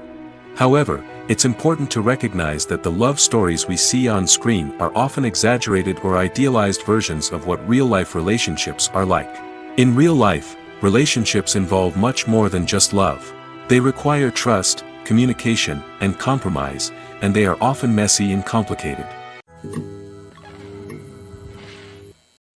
However, it's important to recognize that the love stories we see on screen are often exaggerated or idealized versions of what real-life relationships are like. In real life, relationships involve much more than just love. They require trust, communication, and compromise, and they are often messy and complicated.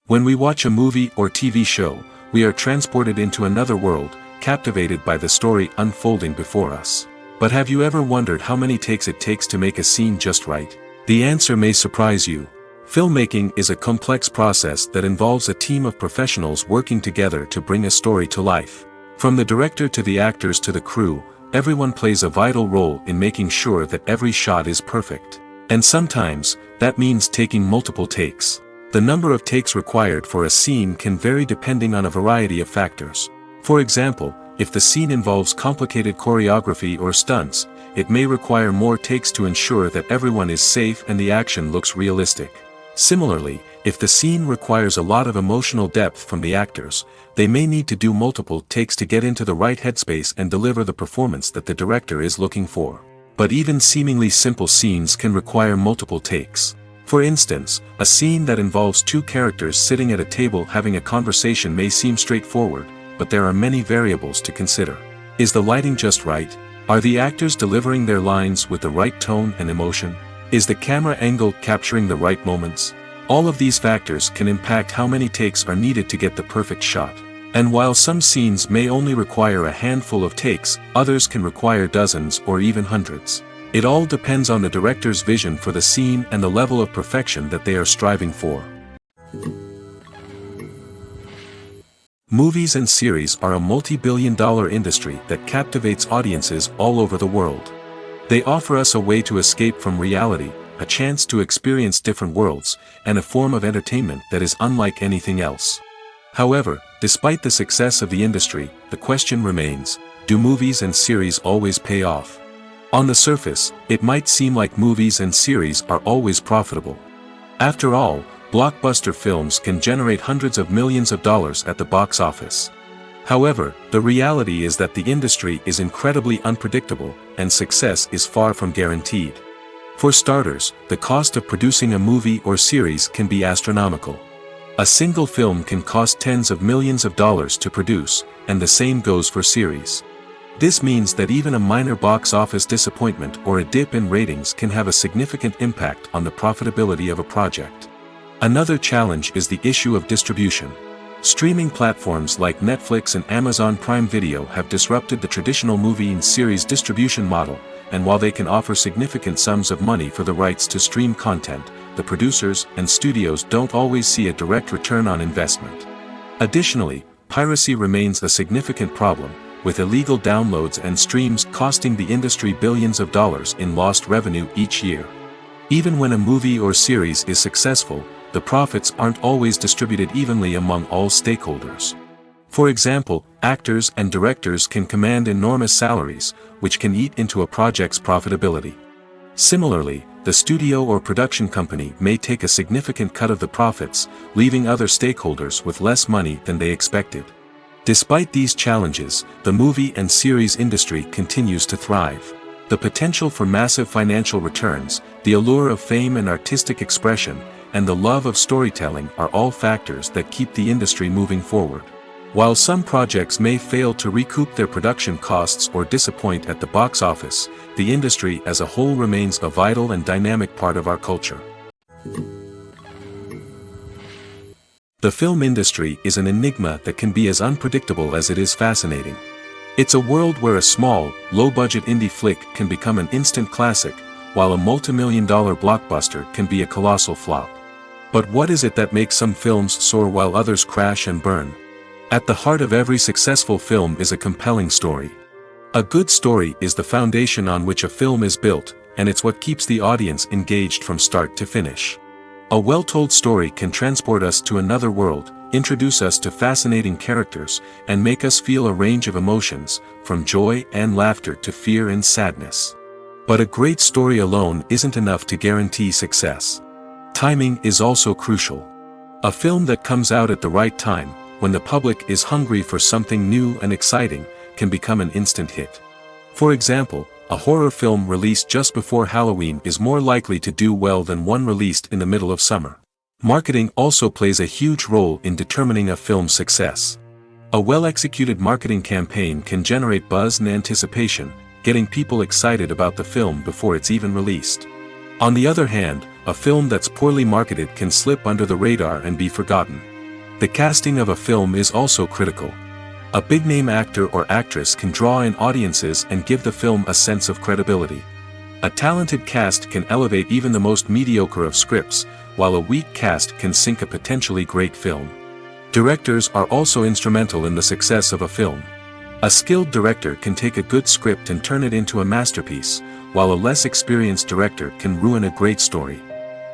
When we watch a movie or TV show, we are transported into another world, captivated by the story unfolding before us. But have you ever wondered how many takes it takes to make a scene just right? The answer may surprise you. Filmmaking is a complex process that involves a team of professionals working together to bring a story to life. From the director to the actors to the crew, everyone plays a vital role in making sure that every shot is perfect. And sometimes, that means taking multiple takes. The number of takes required for a scene can vary depending on a variety of factors. For example, if the scene involves complicated choreography or stunts, it may require more takes to ensure that everyone is safe and the action looks realistic. Similarly, if the scene requires a lot of emotional depth from the actors, they may need to do multiple takes to get into the right headspace and deliver the performance that the director is looking for. But even seemingly simple scenes can require multiple takes. For instance, a scene that involves two characters sitting at a table having a conversation may seem straightforward, but there are many variables to consider. Is the lighting just right? Are the actors delivering their lines with the right tone and emotion? Is the camera angle capturing the right moments? All of these factors can impact how many takes are needed to get the perfect shot. And while some scenes may only require a handful of takes, others can require dozens or even hundreds. It all depends on the director's vision for the scene and the level of perfection that they are striving for. Movies and series are a multi-billion-dollar industry that captivates audiences all over the world. They offer us a way to escape from reality, a chance to experience different worlds, and a form of entertainment that is unlike anything else. However, despite the success of the industry, the question remains, do movies and series always pay off? On the surface, it might seem like movies and series are always profitable. After all, blockbuster films can generate hundreds of millions of dollars at the box office. However, the reality is that the industry is incredibly unpredictable, and success is far from guaranteed. For starters, the cost of producing a movie or series can be astronomical. A single film can cost tens of millions of dollars to produce, and the same goes for series. This means that even a minor box office disappointment or a dip in ratings can have a significant impact on the profitability of a project. Another challenge is the issue of distribution. Streaming platforms like Netflix and Amazon Prime Video have disrupted the traditional movie and series distribution model, and while they can offer significant sums of money for the rights to stream content, the producers and studios don't always see a direct return on investment. Additionally, piracy remains a significant problem, with illegal downloads and streams costing the industry billions of dollars in lost revenue each year. Even when a movie or series is successful, the profits aren't always distributed evenly among all stakeholders. For example, actors and directors can command enormous salaries, which can eat into a project's profitability. Similarly, the studio or production company may take a significant cut of the profits, leaving other stakeholders with less money than they expected. Despite these challenges, the movie and series industry continues to thrive. The potential for massive financial returns, the allure of fame and artistic expression, and the love of storytelling are all factors that keep the industry moving forward. While some projects may fail to recoup their production costs or disappoint at the box office, the industry as a whole remains a vital and dynamic part of our culture. The film industry is an enigma that can be as unpredictable as it is fascinating. It's a world where a small, low-budget indie flick can become an instant classic, while a multi-million-dollar blockbuster can be a colossal flop. But what is it that makes some films soar while others crash and burn? At the heart of every successful film is a compelling story. A good story is the foundation on which a film is built, and it's what keeps the audience engaged from start to finish. A well-told story can transport us to another world, introduce us to fascinating characters, and make us feel a range of emotions, from joy and laughter to fear and sadness. But a great story alone isn't enough to guarantee success. Timing is also crucial. A film that comes out at the right time, when the public is hungry for something new and exciting, can become an instant hit. For example, a horror film released just before Halloween is more likely to do well than one released in the middle of summer. Marketing also plays a huge role in determining a film's success. A well-executed marketing campaign can generate buzz and anticipation, getting people excited about the film before it's even released. On the other hand, a film that's poorly marketed can slip under the radar and be forgotten. The casting of a film is also critical. A big-name actor or actress can draw in audiences and give the film a sense of credibility. A talented cast can elevate even the most mediocre of scripts, while a weak cast can sink a potentially great film. Directors are also instrumental in the success of a film. A skilled director can take a good script and turn it into a masterpiece, while a less experienced director can ruin a great story.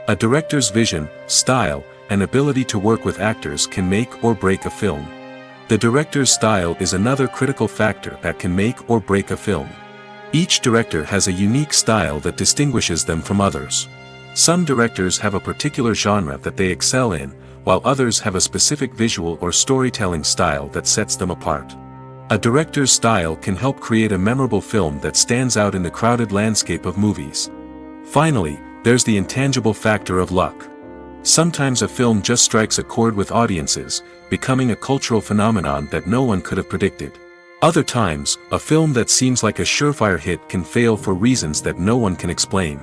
A director's vision, style, and ability to work with actors can make or break a film. The director's style is another critical factor that can make or break a film. Each director has a unique style that distinguishes them from others. Some directors have a particular genre that they excel in, while others have a specific visual or storytelling style that sets them apart. A director's style can help create a memorable film that stands out in the crowded landscape of movies. Finally, there's the intangible factor of luck. Sometimes a film just strikes a chord with audiences, becoming a cultural phenomenon that no one could have predicted. Other times, a film that seems like a surefire hit can fail for reasons that no one can explain.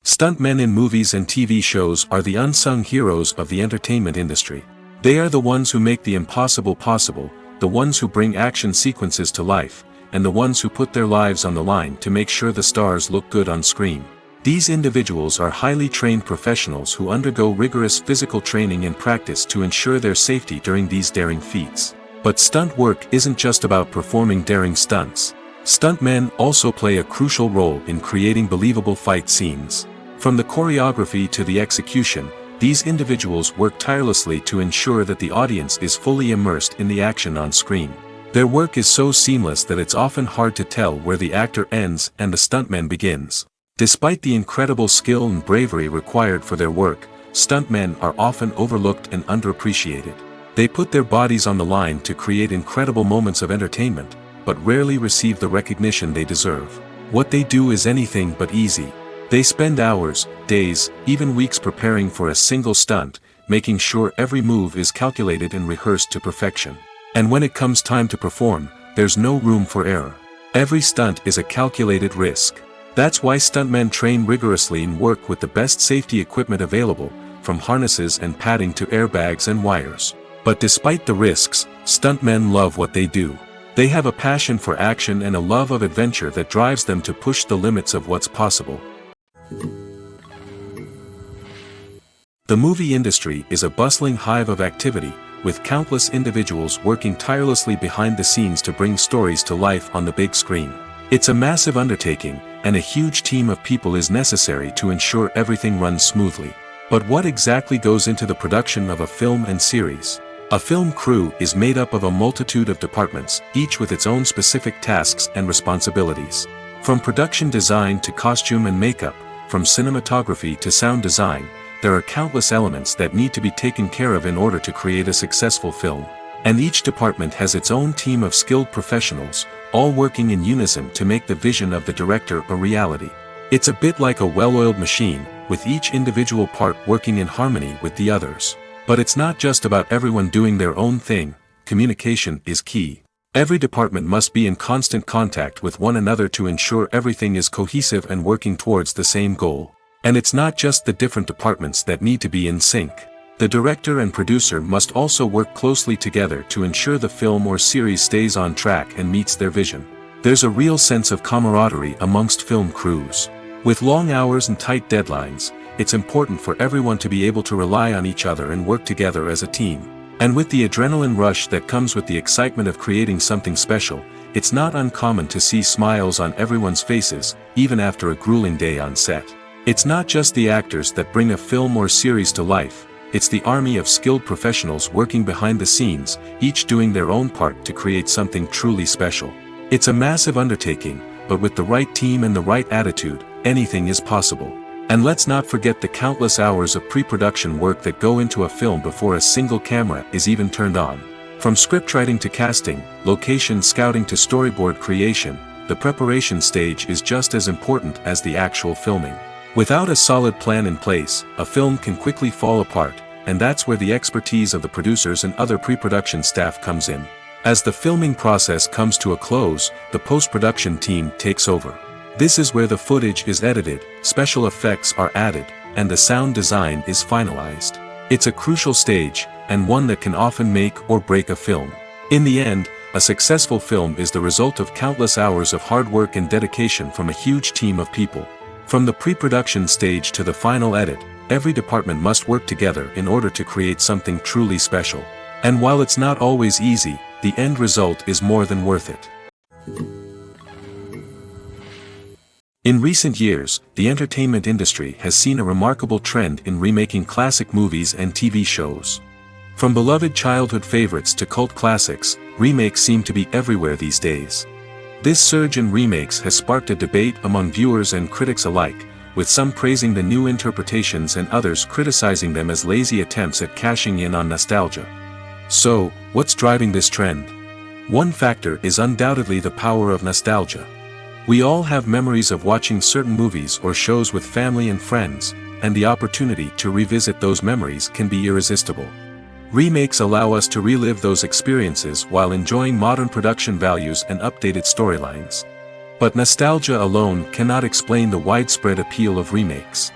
Stuntmen in movies and TV shows are the unsung heroes of the entertainment industry. They are the ones who make the impossible possible, the ones who bring action sequences to life, and the ones who put their lives on the line to make sure the stars look good on screen. These individuals are highly trained professionals who undergo rigorous physical training and practice to ensure their safety during these daring feats. But stunt work isn't just about performing daring stunts. Stuntmen also play a crucial role in creating believable fight scenes. From the choreography to the execution, these individuals work tirelessly to ensure that the audience is fully immersed in the action on screen. Their work is so seamless that it's often hard to tell where the actor ends and the stuntman begins. Despite the incredible skill and bravery required for their work, stuntmen are often overlooked and underappreciated. They put their bodies on the line to create incredible moments of entertainment, but rarely receive the recognition they deserve. What they do is anything but easy. They spend hours, days, even weeks preparing for a single stunt, making sure every move is calculated and rehearsed to perfection. And when it comes time to perform, there's no room for error. Every stunt is a calculated risk. That's why stuntmen train rigorously and work with the best safety equipment available, from harnesses and padding to airbags and wires. But despite the risks, stuntmen love what they do. They have a passion for action and a love of adventure that drives them to push the limits of what's possible. The movie industry is a bustling hive of activity, with countless individuals working tirelessly behind the scenes to bring stories to life on the big screen. It's a massive undertaking, and a huge team of people is necessary to ensure everything runs smoothly. But what exactly goes into the production of a film and series? A film crew is made up of a multitude of departments, each with its own specific tasks and responsibilities. From production design to costume and makeup, from cinematography to sound design, there are countless elements that need to be taken care of in order to create a successful film. And each department has its own team of skilled professionals, all working in unison to make the vision of the director a reality. It's a bit like a well-oiled machine, with each individual part working in harmony with the others. But it's not just about everyone doing their own thing. Communication is key. Every department must be in constant contact with one another to ensure everything is cohesive and working towards the same goal. And it's not just the different departments that need to be in sync. The director and producer must also work closely together to ensure the film or series stays on track and meets their vision. There's a real sense of camaraderie amongst film crews. With long hours and tight deadlines, it's important for everyone to be able to rely on each other and work together as a team. And with the adrenaline rush that comes with the excitement of creating something special, it's not uncommon to see smiles on everyone's faces, even after a grueling day on set. It's not just the actors that bring a film or series to life, it's the army of skilled professionals working behind the scenes, each doing their own part to create something truly special. It's a massive undertaking, but with the right team and the right attitude, anything is possible. And let's not forget the countless hours of pre-production work that go into a film before a single camera is even turned on. From scriptwriting to casting, location scouting to storyboard creation, the preparation stage is just as important as the actual filming. Without a solid plan in place, a film can quickly fall apart, and that's where the expertise of the producers and other pre-production staff comes in. As the filming process comes to a close, the post-production team takes over. This is where the footage is edited, special effects are added, and the sound design is finalized. It's a crucial stage, and one that can often make or break a film. In the end, a successful film is the result of countless hours of hard work and dedication from a huge team of people. From the pre-production stage to the final edit, every department must work together in order to create something truly special. And while it's not always easy, the end result is more than worth it. In recent years, the entertainment industry has seen a remarkable trend in remaking classic movies and TV shows. From beloved childhood favorites to cult classics, remakes seem to be everywhere these days. This surge in remakes has sparked a debate among viewers and critics alike, with some praising the new interpretations and others criticizing them as lazy attempts at cashing in on nostalgia. So, what's driving this trend? One factor is undoubtedly the power of nostalgia. We all have memories of watching certain movies or shows with family and friends, and the opportunity to revisit those memories can be irresistible. Remakes allow us to relive those experiences while enjoying modern production values and updated storylines. But nostalgia alone cannot explain the widespread appeal of remakes.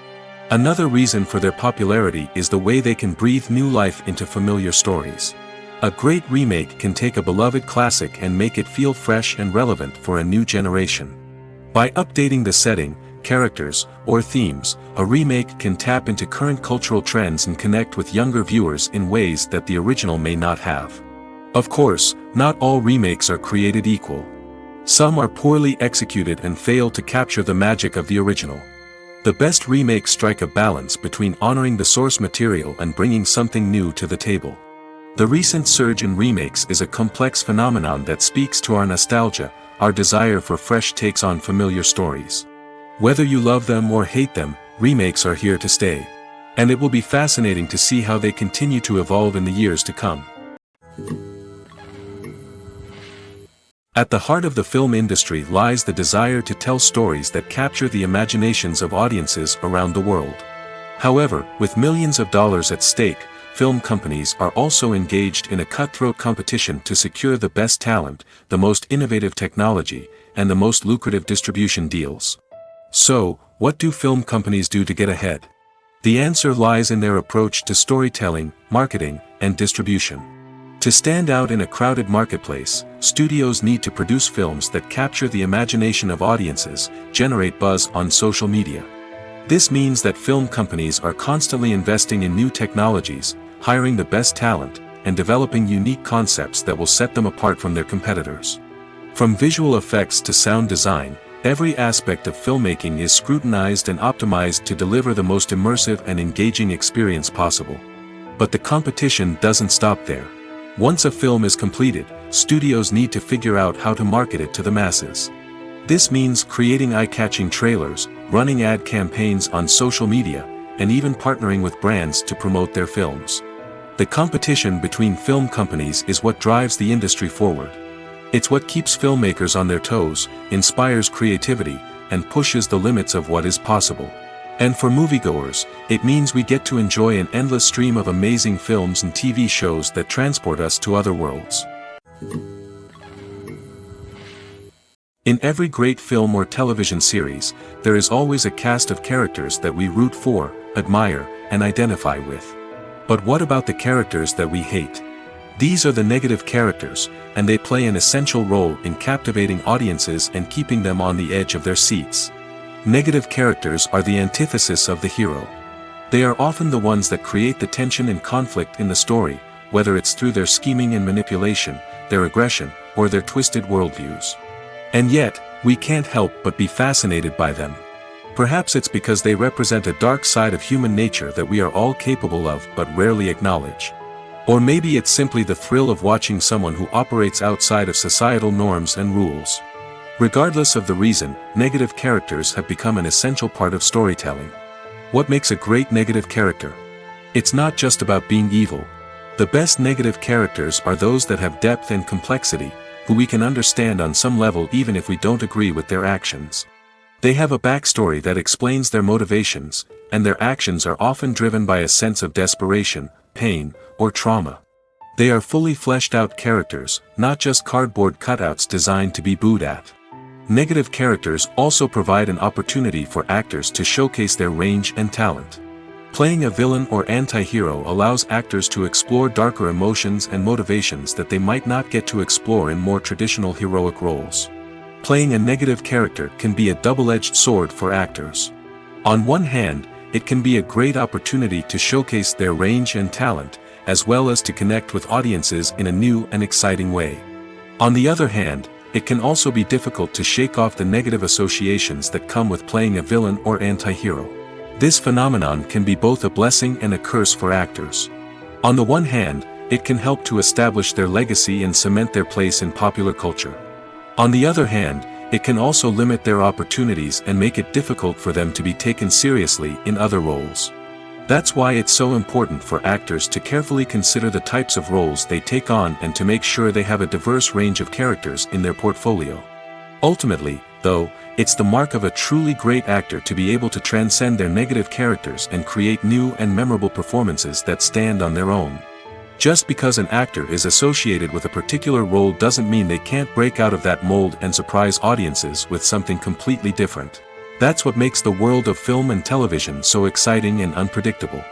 Another reason for their popularity is the way they can breathe new life into familiar stories. A great remake can take a beloved classic and make it feel fresh and relevant for a new generation. By updating the setting, characters, or themes, a remake can tap into current cultural trends and connect with younger viewers in ways that the original may not have. Of course, not all remakes are created equal. Some are poorly executed and fail to capture the magic of the original. The best remakes strike a balance between honoring the source material and bringing something new to the table. The recent surge in remakes is a complex phenomenon that speaks to our nostalgia, our desire for fresh takes on familiar stories. Whether you love them or hate them, remakes are here to stay. And it will be fascinating to see how they continue to evolve in the years to come. At the heart of the film industry lies the desire to tell stories that capture the imaginations of audiences around the world. However, with millions of dollars at stake, film companies are also engaged in a cutthroat competition to secure the best talent, the most innovative technology, and the most lucrative distribution deals. So, what do film companies do to get ahead? The answer lies in their approach to storytelling, marketing, and distribution. To stand out in a crowded marketplace, studios need to produce films that capture the imagination of audiences, generate buzz on social media. This means that film companies are constantly investing in new technologies, hiring the best talent, and developing unique concepts that will set them apart from their competitors. From visual effects to sound design, every aspect of filmmaking is scrutinized and optimized to deliver the most immersive and engaging experience possible. But the competition doesn't stop there. Once a film is completed, studios need to figure out how to market it to the masses. This means creating eye-catching trailers, running ad campaigns on social media, and even partnering with brands to promote their films. The competition between film companies is what drives the industry forward. It's what keeps filmmakers on their toes, inspires creativity, and pushes the limits of what is possible. And for moviegoers, it means we get to enjoy an endless stream of amazing films and TV shows that transport us to other worlds. In every great film or television series, there is always a cast of characters that we root for, admire, and identify with. But what about the characters that we hate? These are the negative characters, and they play an essential role in captivating audiences and keeping them on the edge of their seats. Negative characters are the antithesis of the hero. They are often the ones that create the tension and conflict in the story, whether it's through their scheming and manipulation, their aggression, or their twisted worldviews. And yet, we can't help but be fascinated by them. Perhaps it's because they represent a dark side of human nature that we are all capable of but rarely acknowledge. Or maybe it's simply the thrill of watching someone who operates outside of societal norms and rules. Regardless of the reason, negative characters have become an essential part of storytelling. What makes a great negative character? It's not just about being evil. The best negative characters are those that have depth and complexity, who we can understand on some level even if we don't agree with their actions. They have a backstory that explains their motivations, and their actions are often driven by a sense of desperation, pain, or trauma. They are fully fleshed out characters, not just cardboard cutouts designed to be booed at. Negative characters also provide an opportunity for actors to showcase their range and talent. Playing a villain or anti-hero allows actors to explore darker emotions and motivations that they might not get to explore in more traditional heroic roles. Playing a negative character can be a double-edged sword for actors. On one hand, it can be a great opportunity to showcase their range and talent, as well as to connect with audiences in a new and exciting way. On the other hand, it can also be difficult to shake off the negative associations that come with playing a villain or anti-hero. This phenomenon can be both a blessing and a curse for actors. On the one hand, it can help to establish their legacy and cement their place in popular culture. On the other hand, it can also limit their opportunities and make it difficult for them to be taken seriously in other roles. That's why it's so important for actors to carefully consider the types of roles they take on and to make sure they have a diverse range of characters in their portfolio. Ultimately, though, it's the mark of a truly great actor to be able to transcend their negative characters and create new and memorable performances that stand on their own. Just because an actor is associated with a particular role doesn't mean they can't break out of that mold and surprise audiences with something completely different. That's what makes the world of film and television so exciting and unpredictable.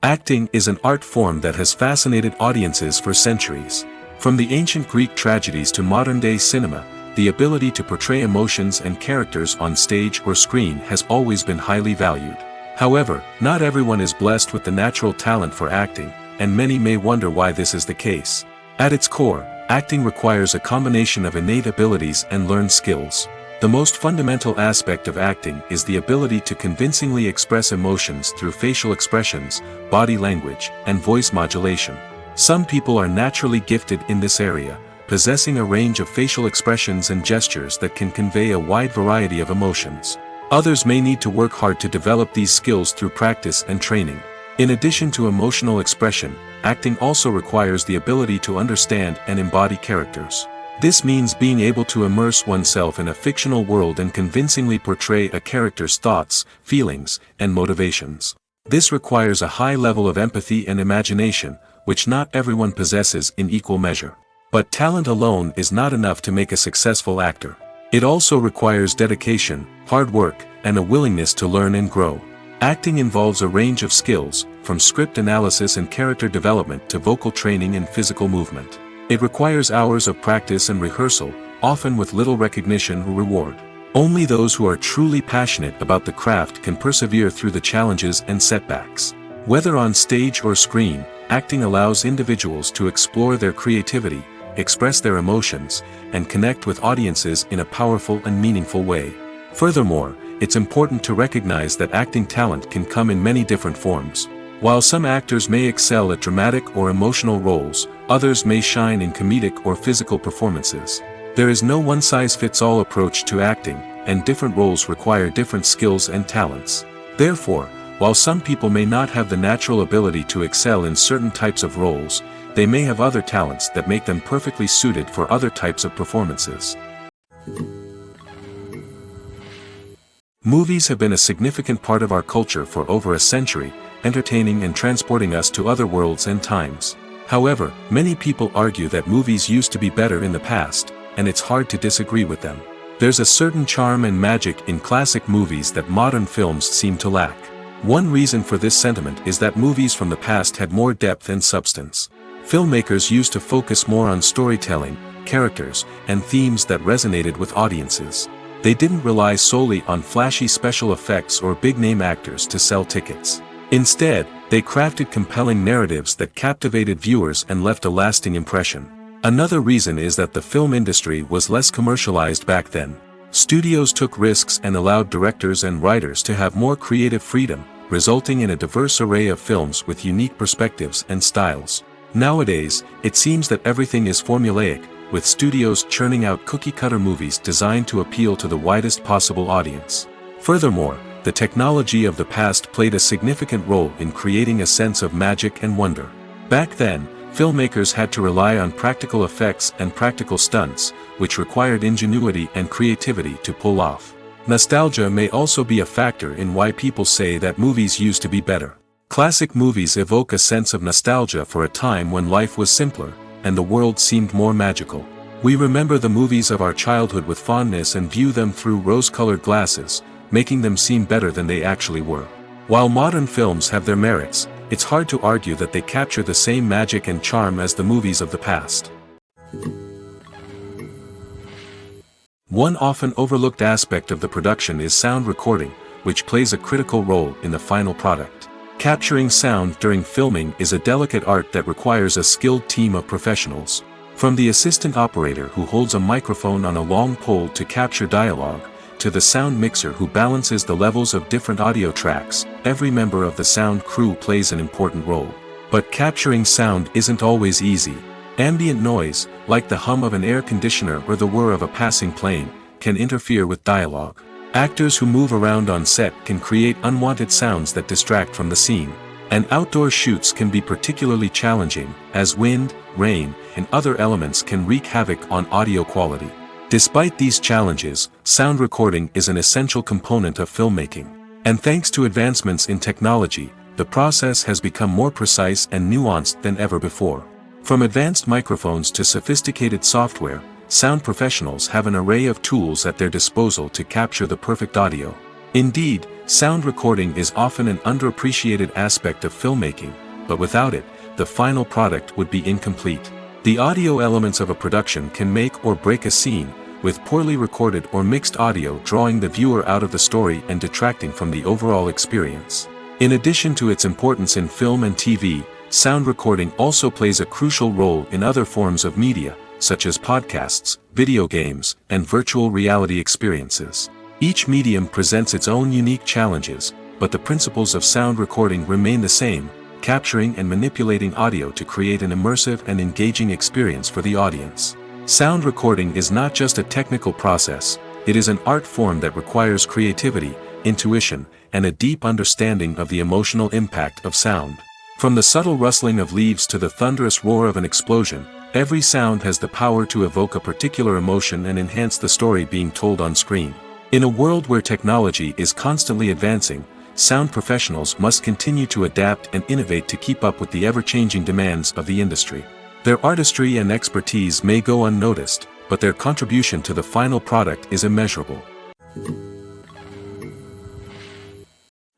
Acting is an art form that has fascinated audiences for centuries. From the ancient Greek tragedies to modern-day cinema, the ability to portray emotions and characters on stage or screen has always been highly valued. However, not everyone is blessed with the natural talent for acting, and many may wonder why this is the case. At its core, acting requires a combination of innate abilities and learned skills. The most fundamental aspect of acting is the ability to convincingly express emotions through facial expressions, body language, and voice modulation. Some people are naturally gifted in this area, possessing a range of facial expressions and gestures that can convey a wide variety of emotions. Others may need to work hard to develop these skills through practice and training. In addition to emotional expression, acting also requires the ability to understand and embody characters. This means being able to immerse oneself in a fictional world and convincingly portray a character's thoughts, feelings, and motivations. This requires a high level of empathy and imagination, which not everyone possesses in equal measure. But talent alone is not enough to make a successful actor. It also requires dedication, hard work, and a willingness to learn and grow. Acting involves a range of skills, from script analysis and character development to vocal training and physical movement. It requires hours of practice and rehearsal, often with little recognition or reward. Only those who are truly passionate about the craft can persevere through the challenges and setbacks. Whether on stage or screen, acting allows individuals to explore their creativity, express their emotions, and connect with audiences in a powerful and meaningful way. Furthermore, it's important to recognize that acting talent can come in many different forms. While some actors may excel at dramatic or emotional roles, others may shine in comedic or physical performances. There is no one-size-fits-all approach to acting, and different roles require different skills and talents. Therefore, while some people may not have the natural ability to excel in certain types of roles, they may have other talents that make them perfectly suited for other types of performances. Movies have been a significant part of our culture for over a century, entertaining and transporting us to other worlds and times. However, many people argue that movies used to be better in the past, and it's hard to disagree with them. There's a certain charm and magic in classic movies that modern films seem to lack. One reason for this sentiment is that movies from the past had more depth and substance. Filmmakers used to focus more on storytelling, characters, and themes that resonated with audiences. They didn't rely solely on flashy special effects or big-name actors to sell tickets. Instead, they crafted compelling narratives that captivated viewers and left a lasting impression. Another reason is that the film industry was less commercialized back then. Studios took risks and allowed directors and writers to have more creative freedom, resulting in a diverse array of films with unique perspectives and styles. Nowadays, it seems that everything is formulaic, with studios churning out cookie-cutter movies designed to appeal to the widest possible audience. Furthermore, the technology of the past played a significant role in creating a sense of magic and wonder. Back then, filmmakers had to rely on practical effects and practical stunts, which required ingenuity and creativity to pull off. Nostalgia may also be a factor in why people say that movies used to be better. Classic movies evoke a sense of nostalgia for a time when life was simpler, and the world seemed more magical. We remember the movies of our childhood with fondness and view them through rose-colored glasses, making them seem better than they actually were. While modern films have their merits, it's hard to argue that they capture the same magic and charm as the movies of the past. One often overlooked aspect of the production is sound recording, which plays a critical role in the final product. Capturing sound during filming is a delicate art that requires a skilled team of professionals. From the assistant operator who holds a microphone on a long pole to capture dialogue, to the sound mixer who balances the levels of different audio tracks, every member of the sound crew plays an important role. But capturing sound isn't always easy. Ambient noise, like the hum of an air conditioner or the whir of a passing plane, can interfere with dialogue. Actors who move around on set can create unwanted sounds that distract from the scene. And outdoor shoots can be particularly challenging, as wind, rain, and other elements can wreak havoc on audio quality. Despite these challenges, sound recording is an essential component of filmmaking. And thanks to advancements in technology, the process has become more precise and nuanced than ever before. From advanced microphones to sophisticated software, sound professionals have an array of tools at their disposal to capture the perfect audio. Indeed, sound recording is often an underappreciated aspect of filmmaking, but without it, the final product would be incomplete. The audio elements of a production can make or break a scene, with poorly recorded or mixed audio drawing the viewer out of the story and detracting from the overall experience. In addition to its importance in film and TV, sound recording also plays a crucial role in other forms of media, such as podcasts, video games, and virtual reality experiences. Each medium presents its own unique challenges, but the principles of sound recording remain the same, capturing and manipulating audio to create an immersive and engaging experience for the audience. Sound recording is not just a technical process, it is an art form that requires creativity, intuition, and a deep understanding of the emotional impact of sound. From the subtle rustling of leaves to the thunderous roar of an explosion, every sound has the power to evoke a particular emotion and enhance the story being told on screen. In a world where technology is constantly advancing, sound professionals must continue to adapt and innovate to keep up with the ever-changing demands of the industry. Their artistry and expertise may go unnoticed, but their contribution to the final product is immeasurable.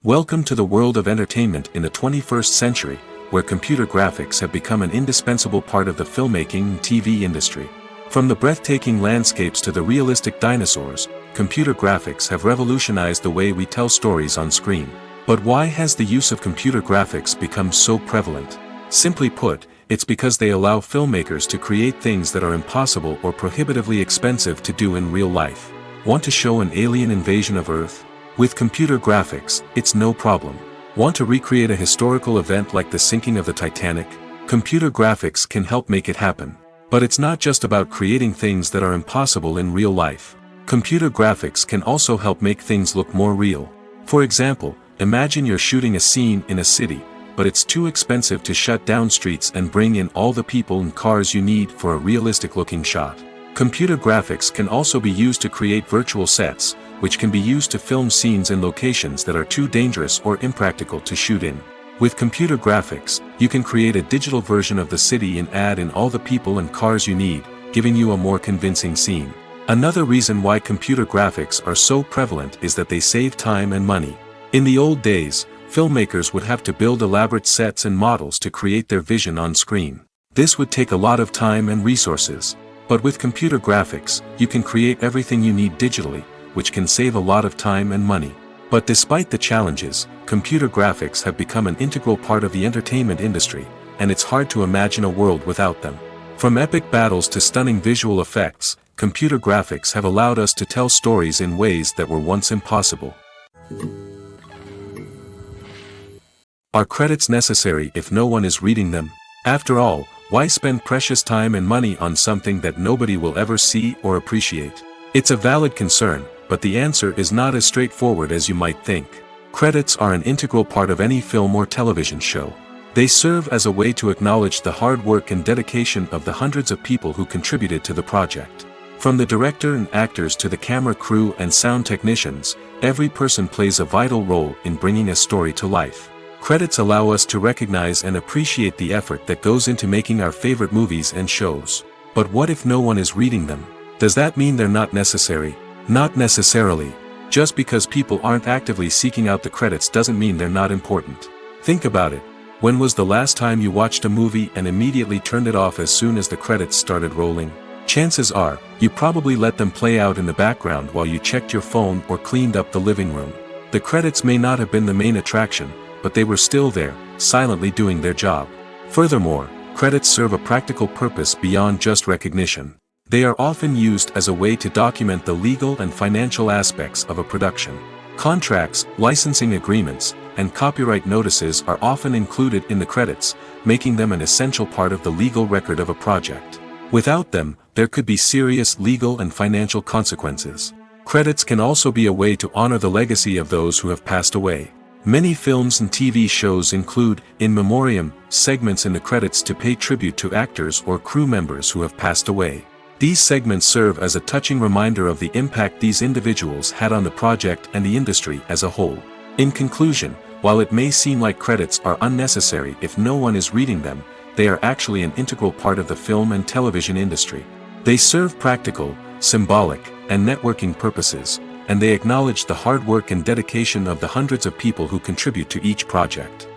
Welcome to the world of entertainment in the 21st century, where computer graphics have become an indispensable part of the filmmaking and TV industry. From the breathtaking landscapes to the realistic dinosaurs, computer graphics have revolutionized the way we tell stories on screen. But why has the use of computer graphics become so prevalent? Simply put, it's because they allow filmmakers to create things that are impossible or prohibitively expensive to do in real life. Want to show an alien invasion of Earth? With computer graphics, it's no problem. Want to recreate a historical event like the sinking of the Titanic? Computer graphics can help make it happen. But it's not just about creating things that are impossible in real life. Computer graphics can also help make things look more real. For example, imagine you're shooting a scene in a city, but it's too expensive to shut down streets and bring in all the people and cars you need for a realistic-looking shot. Computer graphics can also be used to create virtual sets, which can be used to film scenes in locations that are too dangerous or impractical to shoot in. With computer graphics, you can create a digital version of the city and add in all the people and cars you need, giving you a more convincing scene. Another reason why computer graphics are so prevalent is that they save time and money. In the old days, filmmakers would have to build elaborate sets and models to create their vision on screen. This would take a lot of time and resources. But with computer graphics, you can create everything you need digitally, which can save a lot of time and money. But despite the challenges, computer graphics have become an integral part of the entertainment industry, and it's hard to imagine a world without them. From epic battles to stunning visual effects, computer graphics have allowed us to tell stories in ways that were once impossible. Are credits necessary if no one is reading them? After all, why spend precious time and money on something that nobody will ever see or appreciate? It's a valid concern, but the answer is not as straightforward as you might think. Credits are an integral part of any film or television show. They serve as a way to acknowledge the hard work and dedication of the hundreds of people who contributed to the project. From the director and actors to the camera crew and sound technicians, every person plays a vital role in bringing a story to life. Credits allow us to recognize and appreciate the effort that goes into making our favorite movies and shows. But what if no one is reading them? Does that mean they're not necessary? Not necessarily. Just because people aren't actively seeking out the credits doesn't mean they're not important. Think about it. When was the last time you watched a movie and immediately turned it off as soon as the credits started rolling? Chances are, you probably let them play out in the background while you checked your phone or cleaned up the living room. The credits may not have been the main attraction, but they were still there, silently doing their job. Furthermore, credits serve a practical purpose beyond just recognition. They are often used as a way to document the legal and financial aspects of a production. Contracts, licensing agreements, and copyright notices are often included in the credits, making them an essential part of the legal record of a project. Without them, there could be serious legal and financial consequences. Credits can also be a way to honor the legacy of those who have passed away. Many films and TV shows include, in memoriam, segments in the credits to pay tribute to actors or crew members who have passed away. These segments serve as a touching reminder of the impact these individuals had on the project and the industry as a whole. In conclusion, while it may seem like credits are unnecessary if no one is reading them, they are actually an integral part of the film and television industry. They serve practical, symbolic, and networking purposes, and they acknowledge the hard work and dedication of the hundreds of people who contribute to each project.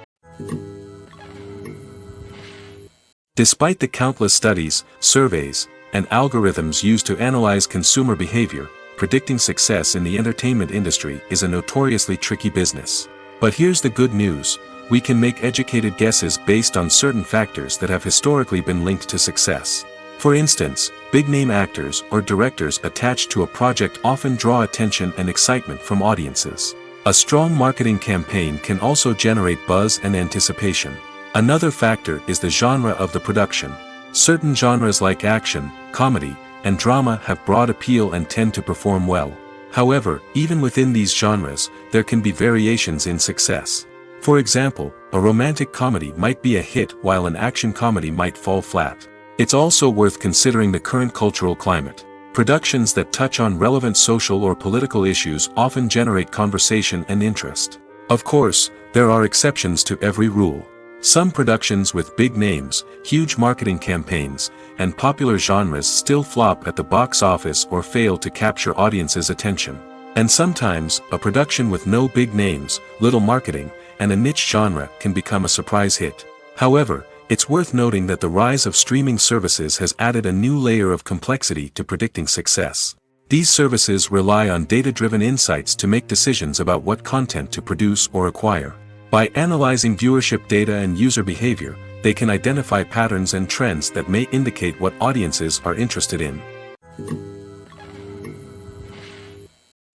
Despite the countless studies, surveys, and algorithms used to analyze consumer behavior, predicting success in the entertainment industry is a notoriously tricky business. But here's the good news: we can make educated guesses based on certain factors that have historically been linked to success. For instance, big-name actors or directors attached to a project often draw attention and excitement from audiences. A strong marketing campaign can also generate buzz and anticipation. Another factor is the genre of the production. Certain genres like action, comedy, and drama have broad appeal and tend to perform well. However, even within these genres, there can be variations in success. For example, a romantic comedy might be a hit while an action comedy might fall flat. It's also worth considering the current cultural climate. Productions that touch on relevant social or political issues often generate conversation and interest. Of course, there are exceptions to every rule. Some productions with big names, huge marketing campaigns, and popular genres still flop at the box office or fail to capture audiences' attention. And sometimes, a production with no big names, little marketing, and a niche genre can become a surprise hit. However, it's worth noting that the rise of streaming services has added a new layer of complexity to predicting success. These services rely on data-driven insights to make decisions about what content to produce or acquire. By analyzing viewership data and user behavior, they can identify patterns and trends that may indicate what audiences are interested in.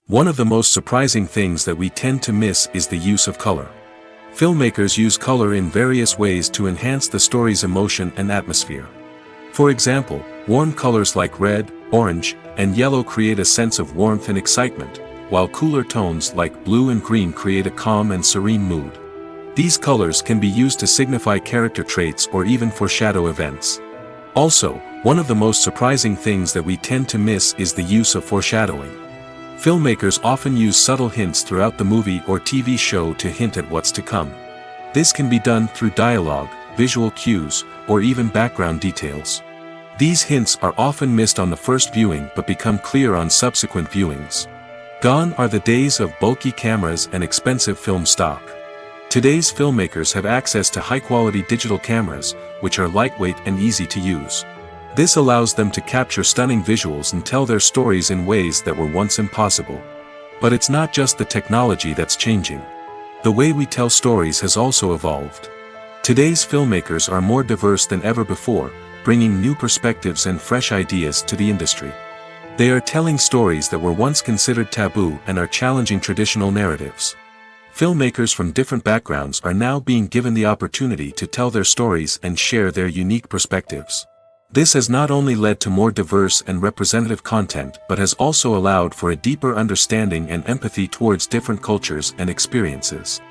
One of the most surprising things that we tend to miss is the use of color. Filmmakers use color in various ways to enhance the story's emotion and atmosphere. For example, warm colors like red, orange, and yellow create a sense of warmth and excitement, while cooler tones like blue and green create a calm and serene mood. These colors can be used to signify character traits or even foreshadow events. Also, one of the most surprising things that we tend to miss is the use of foreshadowing. Filmmakers often use subtle hints throughout the movie or TV show to hint at what's to come. This can be done through dialogue, visual cues, or even background details. These hints are often missed on the first viewing but become clear on subsequent viewings. Gone are the days of bulky cameras and expensive film stock. Today's filmmakers have access to high-quality digital cameras, which are lightweight and easy to use. This allows them to capture stunning visuals and tell their stories in ways that were once impossible. But it's not just the technology that's changing. The way we tell stories has also evolved. Today's filmmakers are more diverse than ever before, bringing new perspectives and fresh ideas to the industry. They are telling stories that were once considered taboo and are challenging traditional narratives. Filmmakers from different backgrounds are now being given the opportunity to tell their stories and share their unique perspectives. This has not only led to more diverse and representative content but has also allowed for a deeper understanding and empathy towards different cultures and experiences.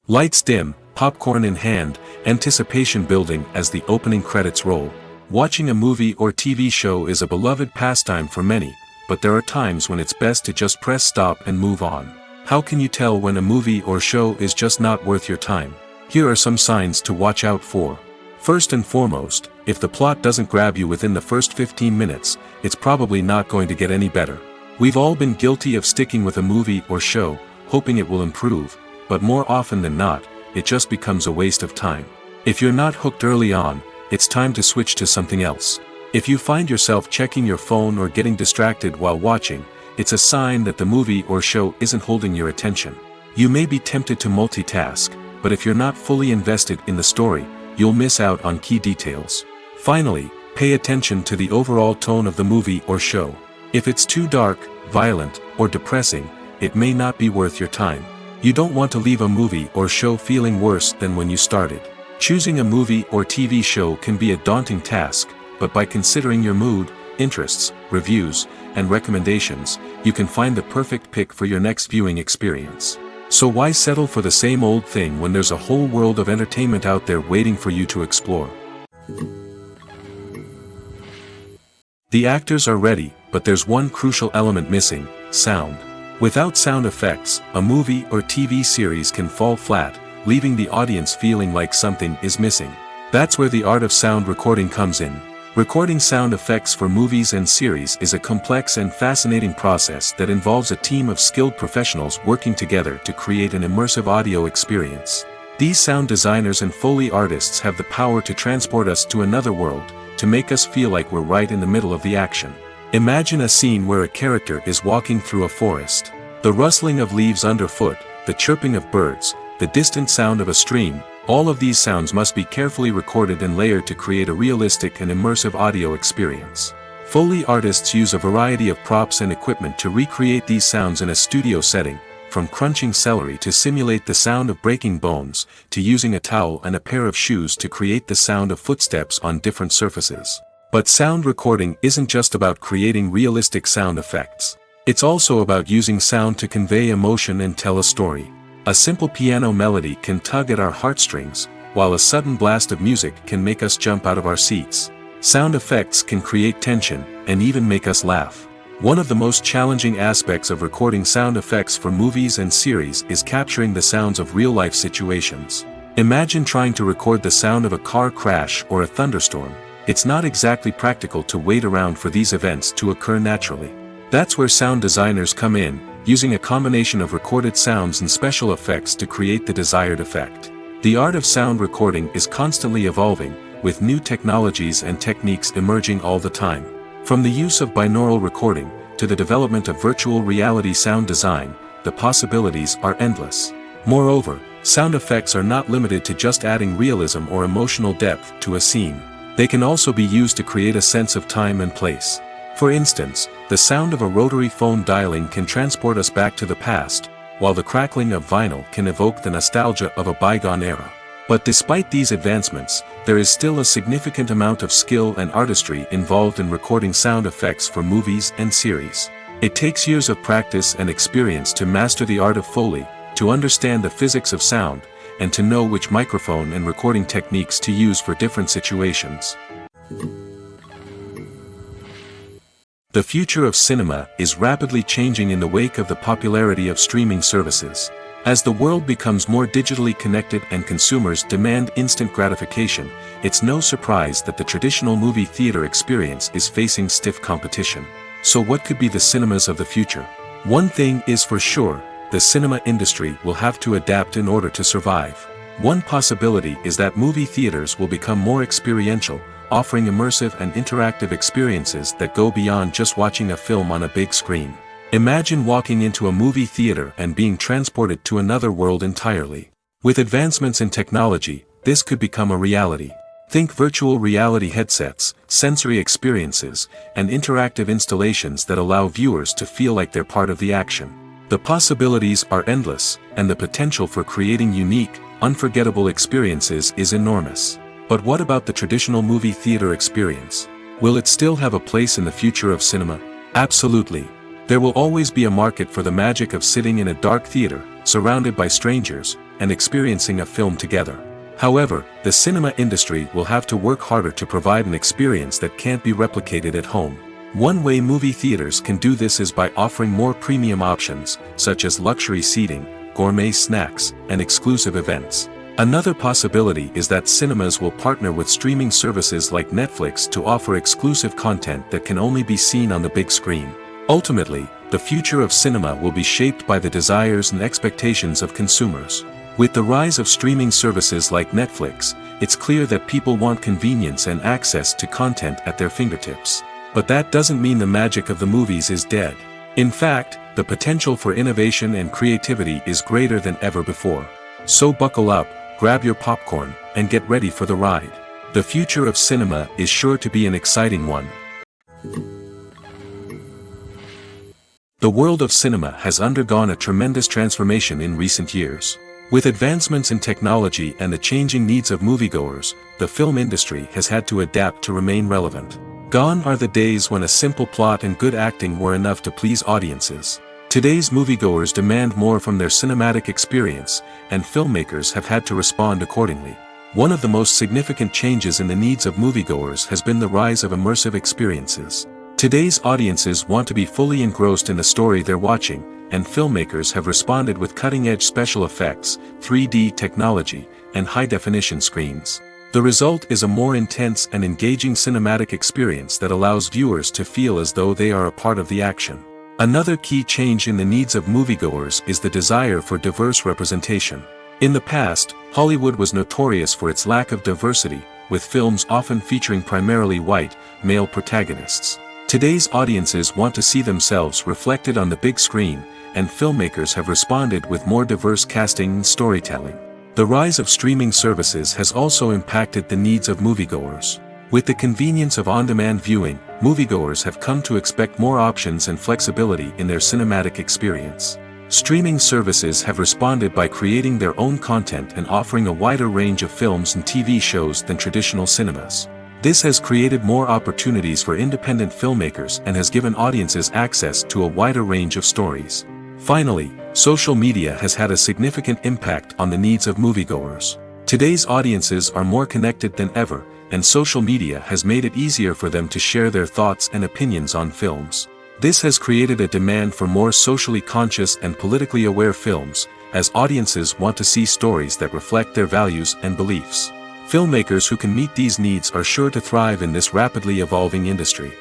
Lights dim, popcorn in hand, anticipation building as the opening credits roll. Watching a movie or TV show is a beloved pastime for many, but there are times when it's best to just press stop and move on. How can you tell when a movie or show is just not worth your time? Here are some signs to watch out for. First and foremost, if the plot doesn't grab you within the first 15 minutes, it's probably not going to get any better. We've all been guilty of sticking with a movie or show, hoping it will improve, but more often than not, it just becomes a waste of time. If you're not hooked early on, it's time to switch to something else. If you find yourself checking your phone or getting distracted while watching, it's a sign that the movie or show isn't holding your attention. You may be tempted to multitask, but if you're not fully invested in the story, you'll miss out on key details. Finally, pay attention to the overall tone of the movie or show. If it's too dark, violent, or depressing, it may not be worth your time. You don't want to leave a movie or show feeling worse than when you started. Choosing a movie or TV show can be a daunting task, but by considering your mood, interests, reviews, and recommendations, you can find the perfect pick for your next viewing experience. So why settle for the same old thing when there's a whole world of entertainment out there waiting for you to explore? The actors are ready, but there's one crucial element missing: sound. Without sound effects, a movie or TV series can fall flat, leaving the audience feeling like something is missing. That's where the art of sound recording comes in. Recording sound effects for movies and series is a complex and fascinating process that involves a team of skilled professionals working together to create an immersive audio experience. These sound designers and Foley artists have the power to transport us to another world, to make us feel like we're right in the middle of the action. Imagine a scene where a character is walking through a forest. The rustling of leaves underfoot, the chirping of birds, the distant sound of a stream, all of these sounds must be carefully recorded and layered to create a realistic and immersive audio experience. Foley artists use a variety of props and equipment to recreate these sounds in a studio setting, from crunching celery to simulate the sound of breaking bones, to using a towel and a pair of shoes to create the sound of footsteps on different surfaces. But sound recording isn't just about creating realistic sound effects. It's also about using sound to convey emotion and tell a story. A simple piano melody can tug at our heartstrings, while a sudden blast of music can make us jump out of our seats. Sound effects can create tension, and even make us laugh. One of the most challenging aspects of recording sound effects for movies and series is capturing the sounds of real-life situations. Imagine trying to record the sound of a car crash or a thunderstorm. It's not exactly practical to wait around for these events to occur naturally. That's where sound designers come in, using a combination of recorded sounds and special effects to create the desired effect. The art of sound recording is constantly evolving, with new technologies and techniques emerging all the time. From the use of binaural recording, to the development of virtual reality sound design, the possibilities are endless. Moreover, sound effects are not limited to just adding realism or emotional depth to a scene. They can also be used to create a sense of time and place. For instance, the sound of a rotary phone dialing can transport us back to the past, while the crackling of vinyl can evoke the nostalgia of a bygone era. But despite these advancements, there is still a significant amount of skill and artistry involved in recording sound effects for movies and series. It takes years of practice and experience to master the art of Foley, to understand the physics of sound, and to know which microphone and recording techniques to use for different situations. The future of cinema is rapidly changing in the wake of the popularity of streaming services. As the world becomes more digitally connected and consumers demand instant gratification, it's no surprise that the traditional movie theater experience is facing stiff competition. So what could be the cinemas of the future? One thing is for sure, the cinema industry will have to adapt in order to survive. One possibility is that movie theaters will become more experiential, offering immersive and interactive experiences that go beyond just watching a film on a big screen. Imagine walking into a movie theater and being transported to another world entirely. With advancements in technology, this could become a reality. Think virtual reality headsets, sensory experiences, and interactive installations that allow viewers to feel like they're part of the action. The possibilities are endless, and the potential for creating unique, unforgettable experiences is enormous. But what about the traditional movie theater experience? Will it still have a place in the future of cinema? Absolutely. There will always be a market for the magic of sitting in a dark theater, surrounded by strangers, and experiencing a film together. However, the cinema industry will have to work harder to provide an experience that can't be replicated at home. One way movie theaters can do this is by offering more premium options, such as luxury seating, gourmet snacks, and exclusive events. Another possibility is that cinemas will partner with streaming services like Netflix to offer exclusive content that can only be seen on the big screen. Ultimately, the future of cinema will be shaped by the desires and expectations of consumers. With the rise of streaming services like Netflix, it's clear that people want convenience and access to content at their fingertips. But that doesn't mean the magic of the movies is dead. In fact, the potential for innovation and creativity is greater than ever before. So buckle up, grab your popcorn, and get ready for the ride. The future of cinema is sure to be an exciting one. The world of cinema has undergone a tremendous transformation in recent years. With advancements in technology and the changing needs of moviegoers, the film industry has had to adapt to remain relevant. Gone are the days when a simple plot and good acting were enough to please audiences. Today's moviegoers demand more from their cinematic experience, and filmmakers have had to respond accordingly. One of the most significant changes in the needs of moviegoers has been the rise of immersive experiences. Today's audiences want to be fully engrossed in the story they're watching, and filmmakers have responded with cutting-edge special effects, 3D technology, and high-definition screens. The result is a more intense and engaging cinematic experience that allows viewers to feel as though they are a part of the action. Another key change in the needs of moviegoers is the desire for diverse representation. In the past, Hollywood was notorious for its lack of diversity, with films often featuring primarily white, male protagonists. Today's audiences want to see themselves reflected on the big screen, and filmmakers have responded with more diverse casting and storytelling. The rise of streaming services has also impacted the needs of moviegoers. With the convenience of on-demand viewing, moviegoers have come to expect more options and flexibility in their cinematic experience. Streaming services have responded by creating their own content and offering a wider range of films and TV shows than traditional cinemas. This has created more opportunities for independent filmmakers and has given audiences access to a wider range of stories. Finally, social media has had a significant impact on the needs of moviegoers. Today's audiences are more connected than ever, and social media has made it easier for them to share their thoughts and opinions on films. This has created a demand for more socially conscious and politically aware films, as audiences want to see stories that reflect their values and beliefs. Filmmakers who can meet these needs are sure to thrive in this rapidly evolving industry.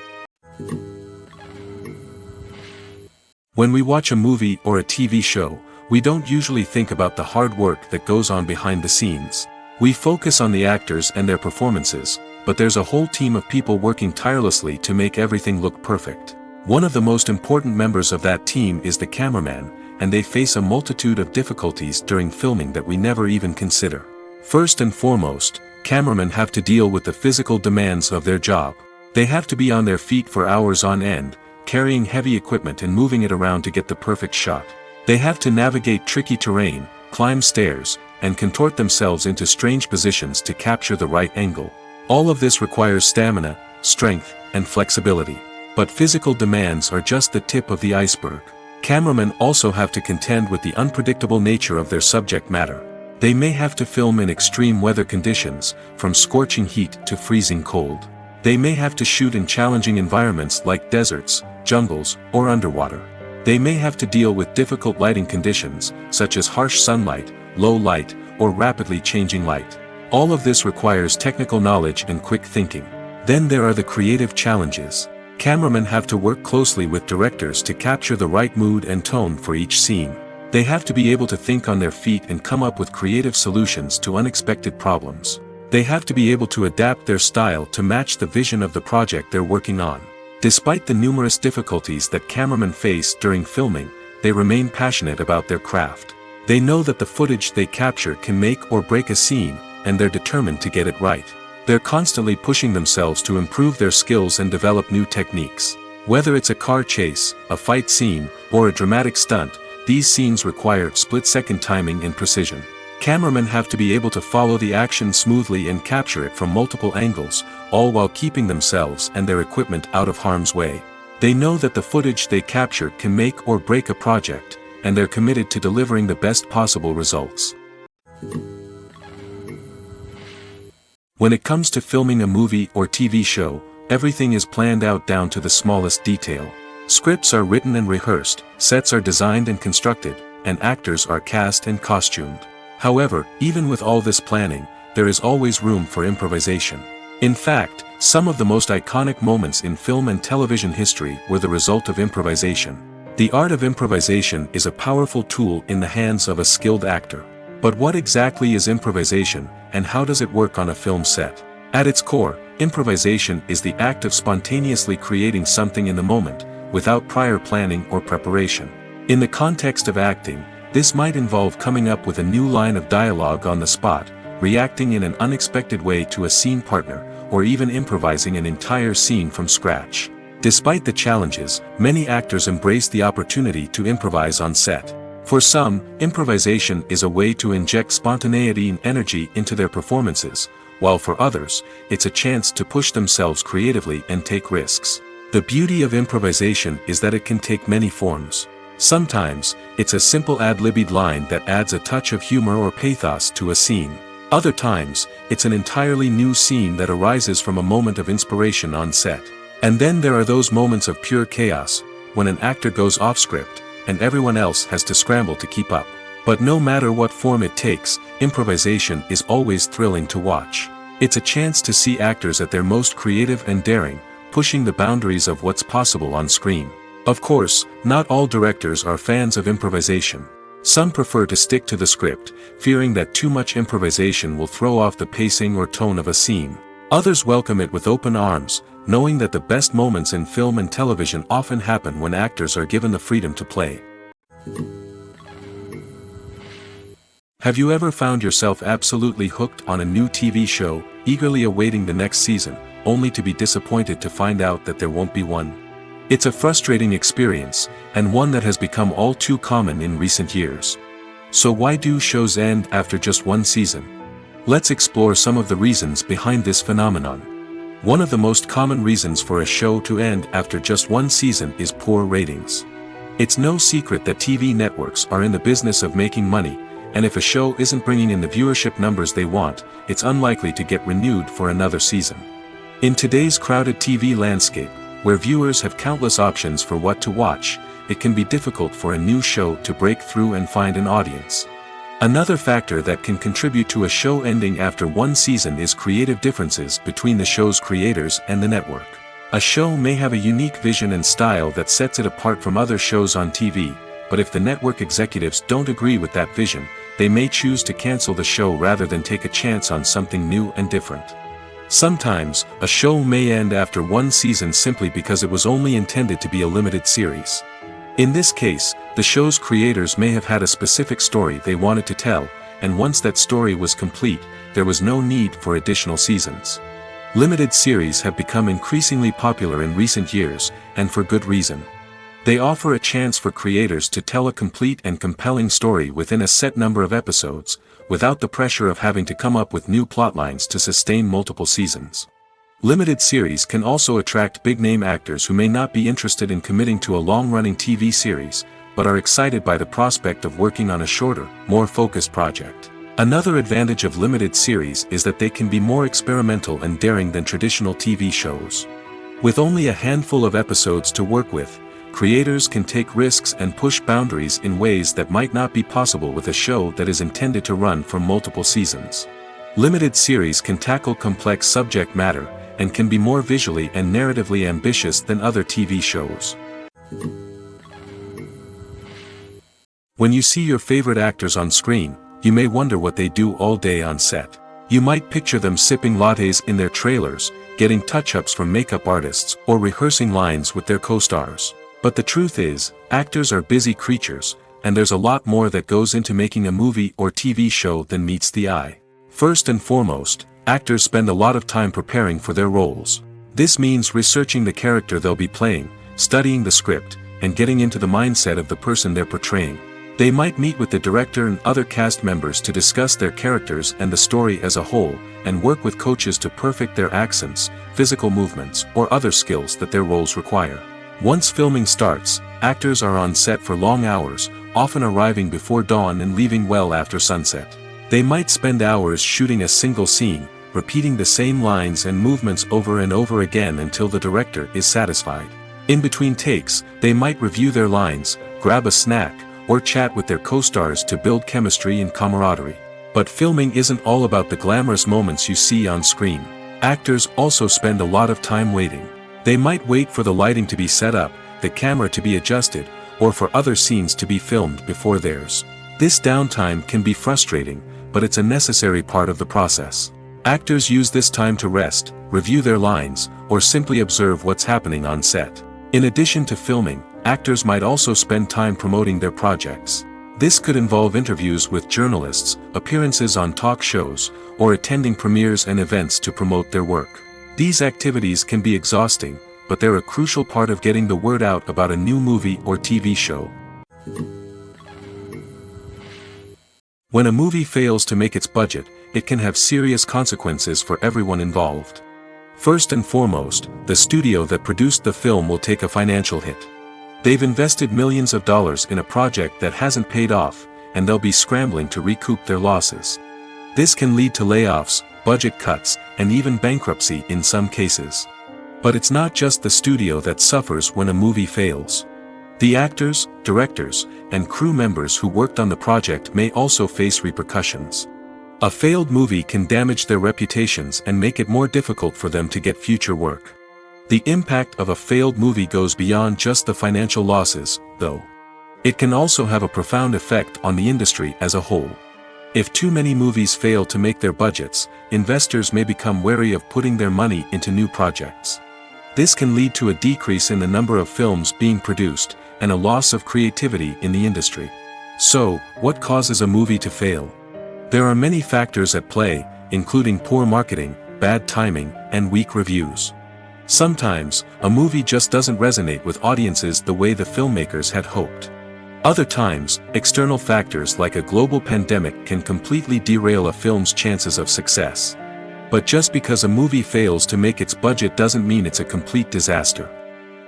When we watch a movie or a TV show, we don't usually think about the hard work that goes on behind the scenes. We focus on the actors and their performances, but there's a whole team of people working tirelessly to make everything look perfect. One of the most important members of that team is the cameraman, and they face a multitude of difficulties during filming that we never even consider. First and foremost, cameramen have to deal with the physical demands of their job. They have to be on their feet for hours on end, carrying heavy equipment and moving it around to get the perfect shot. They have to navigate tricky terrain, climb stairs, and contort themselves into strange positions to capture the right angle. All of this requires stamina, strength, and flexibility. But physical demands are just the tip of the iceberg. Cameramen also have to contend with the unpredictable nature of their subject matter. They may have to film in extreme weather conditions, from scorching heat to freezing cold. They may have to shoot in challenging environments like deserts, jungles, or underwater. They may have to deal with difficult lighting conditions, such as harsh sunlight, low light, or rapidly changing light. All of this requires technical knowledge and quick thinking. Then there are the creative challenges. Cameramen have to work closely with directors to capture the right mood and tone for each scene. They have to be able to think on their feet and come up with creative solutions to unexpected problems. They have to be able to adapt their style to match the vision of the project they're working on. Despite the numerous difficulties that cameramen face during filming, they remain passionate about their craft. They know that the footage they capture can make or break a scene, and they're determined to get it right. They're constantly pushing themselves to improve their skills and develop new techniques. Whether it's a car chase, a fight scene, or a dramatic stunt, these scenes require split-second timing and precision. Cameramen have to be able to follow the action smoothly and capture it from multiple angles, all while keeping themselves and their equipment out of harm's way. They know that the footage they capture can make or break a project, and they're committed to delivering the best possible results. When it comes to filming a movie or TV show, everything is planned out down to the smallest detail. Scripts are written and rehearsed, sets are designed and constructed, and actors are cast and costumed. However, even with all this planning, there is always room for improvisation. In fact, some of the most iconic moments in film and television history were the result of improvisation. The art of improvisation is a powerful tool in the hands of a skilled actor. But what exactly is improvisation, and how does it work on a film set? At its core, improvisation is the act of spontaneously creating something in the moment, without prior planning or preparation. In the context of acting, this might involve coming up with a new line of dialogue on the spot, reacting in an unexpected way to a scene partner, or even improvising an entire scene from scratch. Despite the challenges, many actors embrace the opportunity to improvise on set. For some, improvisation is a way to inject spontaneity and energy into their performances, while for others, it's a chance to push themselves creatively and take risks. The beauty of improvisation is that it can take many forms. Sometimes, it's a simple ad-libbed line that adds a touch of humor or pathos to a scene. Other times, it's an entirely new scene that arises from a moment of inspiration on set. And then there are those moments of pure chaos, when an actor goes off script, and everyone else has to scramble to keep up. But no matter what form it takes, improvisation is always thrilling to watch. It's a chance to see actors at their most creative and daring, pushing the boundaries of what's possible on screen. Of course, not all directors are fans of improvisation. Some prefer to stick to the script, fearing that too much improvisation will throw off the pacing or tone of a scene. Others welcome it with open arms, knowing that the best moments in film and television often happen when actors are given the freedom to play. Have you ever found yourself absolutely hooked on a new TV show, eagerly awaiting the next season, only to be disappointed to find out that there won't be one? It's a frustrating experience, and one that has become all too common in recent years. So why do shows end after just one season? Let's explore some of the reasons behind this phenomenon. One of the most common reasons for a show to end after just one season is poor ratings. It's no secret that TV networks are in the business of making money, and if a show isn't bringing in the viewership numbers they want, it's unlikely to get renewed for another season. In today's crowded TV landscape, where viewers have countless options for what to watch, it can be difficult for a new show to break through and find an audience. Another factor that can contribute to a show ending after one season is creative differences between the show's creators and the network. A show may have a unique vision and style that sets it apart from other shows on TV, but if the network executives don't agree with that vision, they may choose to cancel the show rather than take a chance on something new and different. Sometimes, a show may end after one season simply because it was only intended to be a limited series. In this case, the show's creators may have had a specific story they wanted to tell, and once that story was complete, there was no need for additional seasons. Limited series have become increasingly popular in recent years, and for good reason. They offer a chance for creators to tell a complete and compelling story within a set number of episodes, without the pressure of having to come up with new plotlines to sustain multiple seasons. Limited series can also attract big-name actors who may not be interested in committing to a long-running TV series, but are excited by the prospect of working on a shorter, more focused project. Another advantage of limited series is that they can be more experimental and daring than traditional TV shows. With only a handful of episodes to work with, creators can take risks and push boundaries in ways that might not be possible with a show that is intended to run for multiple seasons. Limited series can tackle complex subject matter, and can be more visually and narratively ambitious than other TV shows. When you see your favorite actors on screen, you may wonder what they do all day on set. You might picture them sipping lattes in their trailers, getting touch-ups from makeup artists, or rehearsing lines with their co-stars. But the truth is, actors are busy creatures, and there's a lot more that goes into making a movie or TV show than meets the eye. First and foremost, actors spend a lot of time preparing for their roles. This means researching the character they'll be playing, studying the script, and getting into the mindset of the person they're portraying. They might meet with the director and other cast members to discuss their characters and the story as a whole, and work with coaches to perfect their accents, physical movements, or other skills that their roles require. Once filming starts, actors are on set for long hours, often arriving before dawn and leaving well after sunset. They might spend hours shooting a single scene, repeating the same lines and movements over and over again until the director is satisfied. In between takes, they might review their lines, grab a snack, or chat with their co-stars to build chemistry and camaraderie. But filming isn't all about the glamorous moments you see on screen. Actors also spend a lot of time waiting. They might wait for the lighting to be set up, the camera to be adjusted, or for other scenes to be filmed before theirs. This downtime can be frustrating, but it's a necessary part of the process. Actors use this time to rest, review their lines, or simply observe what's happening on set. In addition to filming, actors might also spend time promoting their projects. This could involve interviews with journalists, appearances on talk shows, or attending premieres and events to promote their work. These activities can be exhausting, but they're a crucial part of getting the word out about a new movie or TV show. When a movie fails to make its budget, it can have serious consequences for everyone involved. First and foremost, the studio that produced the film will take a financial hit. They've invested millions of dollars in a project that hasn't paid off, and they'll be scrambling to recoup their losses. This can lead to layoffs, budget cuts, and even bankruptcy in some cases. But it's not just the studio that suffers when a movie fails. The actors, directors, and crew members who worked on the project may also face repercussions. A failed movie can damage their reputations and make it more difficult for them to get future work. The impact of a failed movie goes beyond just the financial losses, though. It can also have a profound effect on the industry as a whole. If too many movies fail to make their budgets, investors may become wary of putting their money into new projects. This can lead to a decrease in the number of films being produced, and a loss of creativity in the industry. So, what causes a movie to fail? There are many factors at play, including poor marketing, bad timing, and weak reviews. Sometimes, a movie just doesn't resonate with audiences the way the filmmakers had hoped. Other times, external factors like a global pandemic can completely derail a film's chances of success. But just because a movie fails to make its budget doesn't mean it's a complete disaster.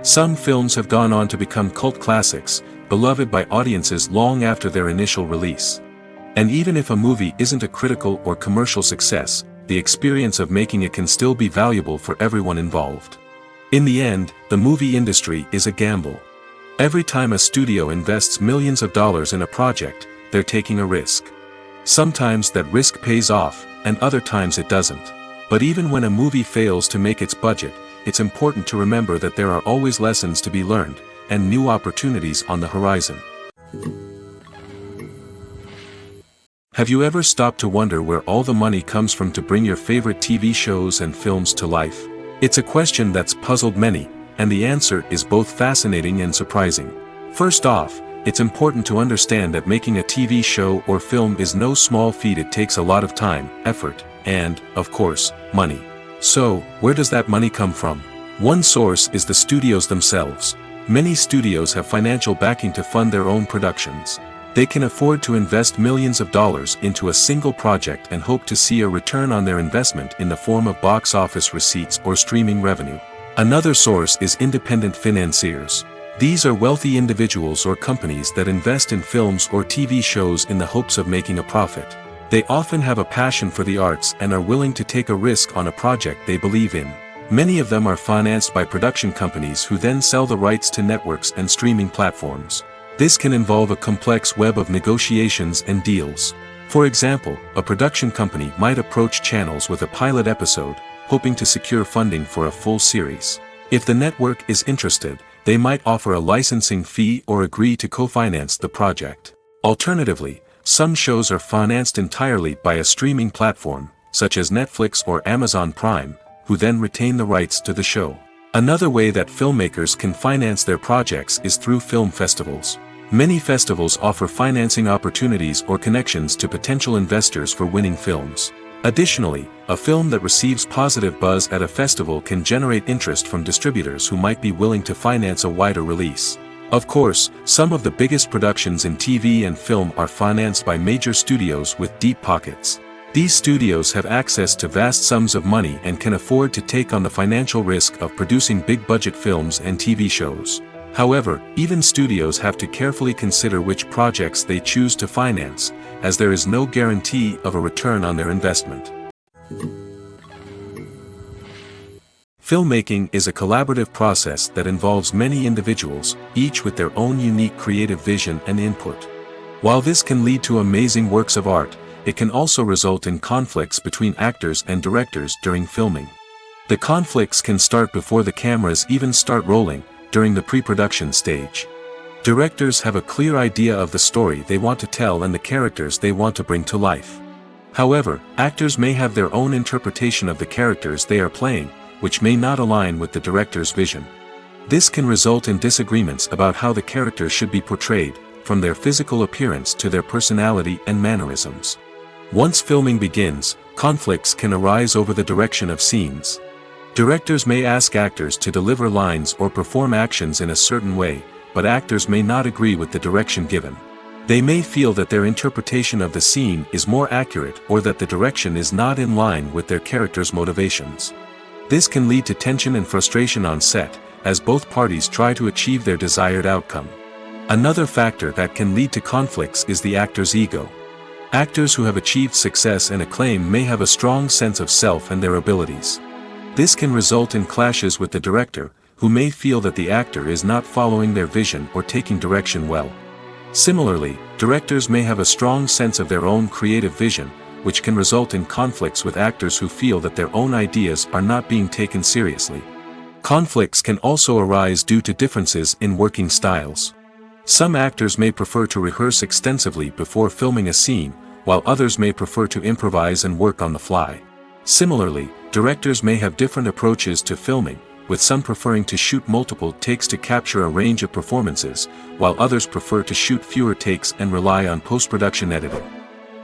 Some films have gone on to become cult classics, beloved by audiences long after their initial release. And even if a movie isn't a critical or commercial success, the experience of making it can still be valuable for everyone involved. In the end, the movie industry is a gamble. Every time a studio invests millions of dollars in a project, they're taking a risk. Sometimes that risk pays off, and other times it doesn't. But even when a movie fails to make its budget, it's important to remember that there are always lessons to be learned, and new opportunities on the horizon. Have you ever stopped to wonder where all the money comes from to bring your favorite TV shows and films to life? It's a question that's puzzled many, and the answer is both fascinating and surprising. First off, it's important to understand that making a TV show or film is no small feat. It takes a lot of time, effort, and, of course, money. So, where does that money come from? One source is the studios themselves. Many studios have financial backing to fund their own productions. They can afford to invest millions of dollars into a single project and hope to see a return on their investment in the form of box office receipts or streaming revenue. Another source is independent financiers. These are wealthy individuals or companies that invest in films or TV shows in the hopes of making a profit. They often have a passion for the arts and are willing to take a risk on a project they believe in. Many of them are financed by production companies who then sell the rights to networks and streaming platforms. This can involve a complex web of negotiations and deals. For example, a production company might approach channels with a pilot episode, hoping to secure funding for a full series. If the network is interested, they might offer a licensing fee or agree to co-finance the project. Alternatively, some shows are financed entirely by a streaming platform, such as Netflix or Amazon Prime, who then retain the rights to the show. Another way that filmmakers can finance their projects is through film festivals. Many festivals offer financing opportunities or connections to potential investors for winning films. Additionally, a film that receives positive buzz at a festival can generate interest from distributors who might be willing to finance a wider release. Of course, some of the biggest productions in TV and film are financed by major studios with deep pockets. These studios have access to vast sums of money and can afford to take on the financial risk of producing big-budget films and TV shows. However, even studios have to carefully consider which projects they choose to finance, as there is no guarantee of a return on their investment. Filmmaking is a collaborative process that involves many individuals, each with their own unique creative vision and input. While this can lead to amazing works of art, it can also result in conflicts between actors and directors during filming. The conflicts can start before the cameras even start rolling, during the pre-production stage. Directors have a clear idea of the story they want to tell and the characters they want to bring to life. However, actors may have their own interpretation of the characters they are playing, which may not align with the director's vision. This can result in disagreements about how the characters should be portrayed, from their physical appearance to their personality and mannerisms. Once filming begins, conflicts can arise over the direction of scenes. Directors may ask actors to deliver lines or perform actions in a certain way, but actors may not agree with the direction given. They may feel that their interpretation of the scene is more accurate or that the direction is not in line with their character's motivations. This can lead to tension and frustration on set, as both parties try to achieve their desired outcome. Another factor that can lead to conflicts is the actor's ego. Actors who have achieved success and acclaim may have a strong sense of self and their abilities. This can result in clashes with the director, who may feel that the actor is not following their vision or taking direction well. Similarly, directors may have a strong sense of their own creative vision, which can result in conflicts with actors who feel that their own ideas are not being taken seriously. Conflicts can also arise due to differences in working styles. Some actors may prefer to rehearse extensively before filming a scene, while others may prefer to improvise and work on the fly. Similarly, directors may have different approaches to filming, with some preferring to shoot multiple takes to capture a range of performances, while others prefer to shoot fewer takes and rely on post-production editing.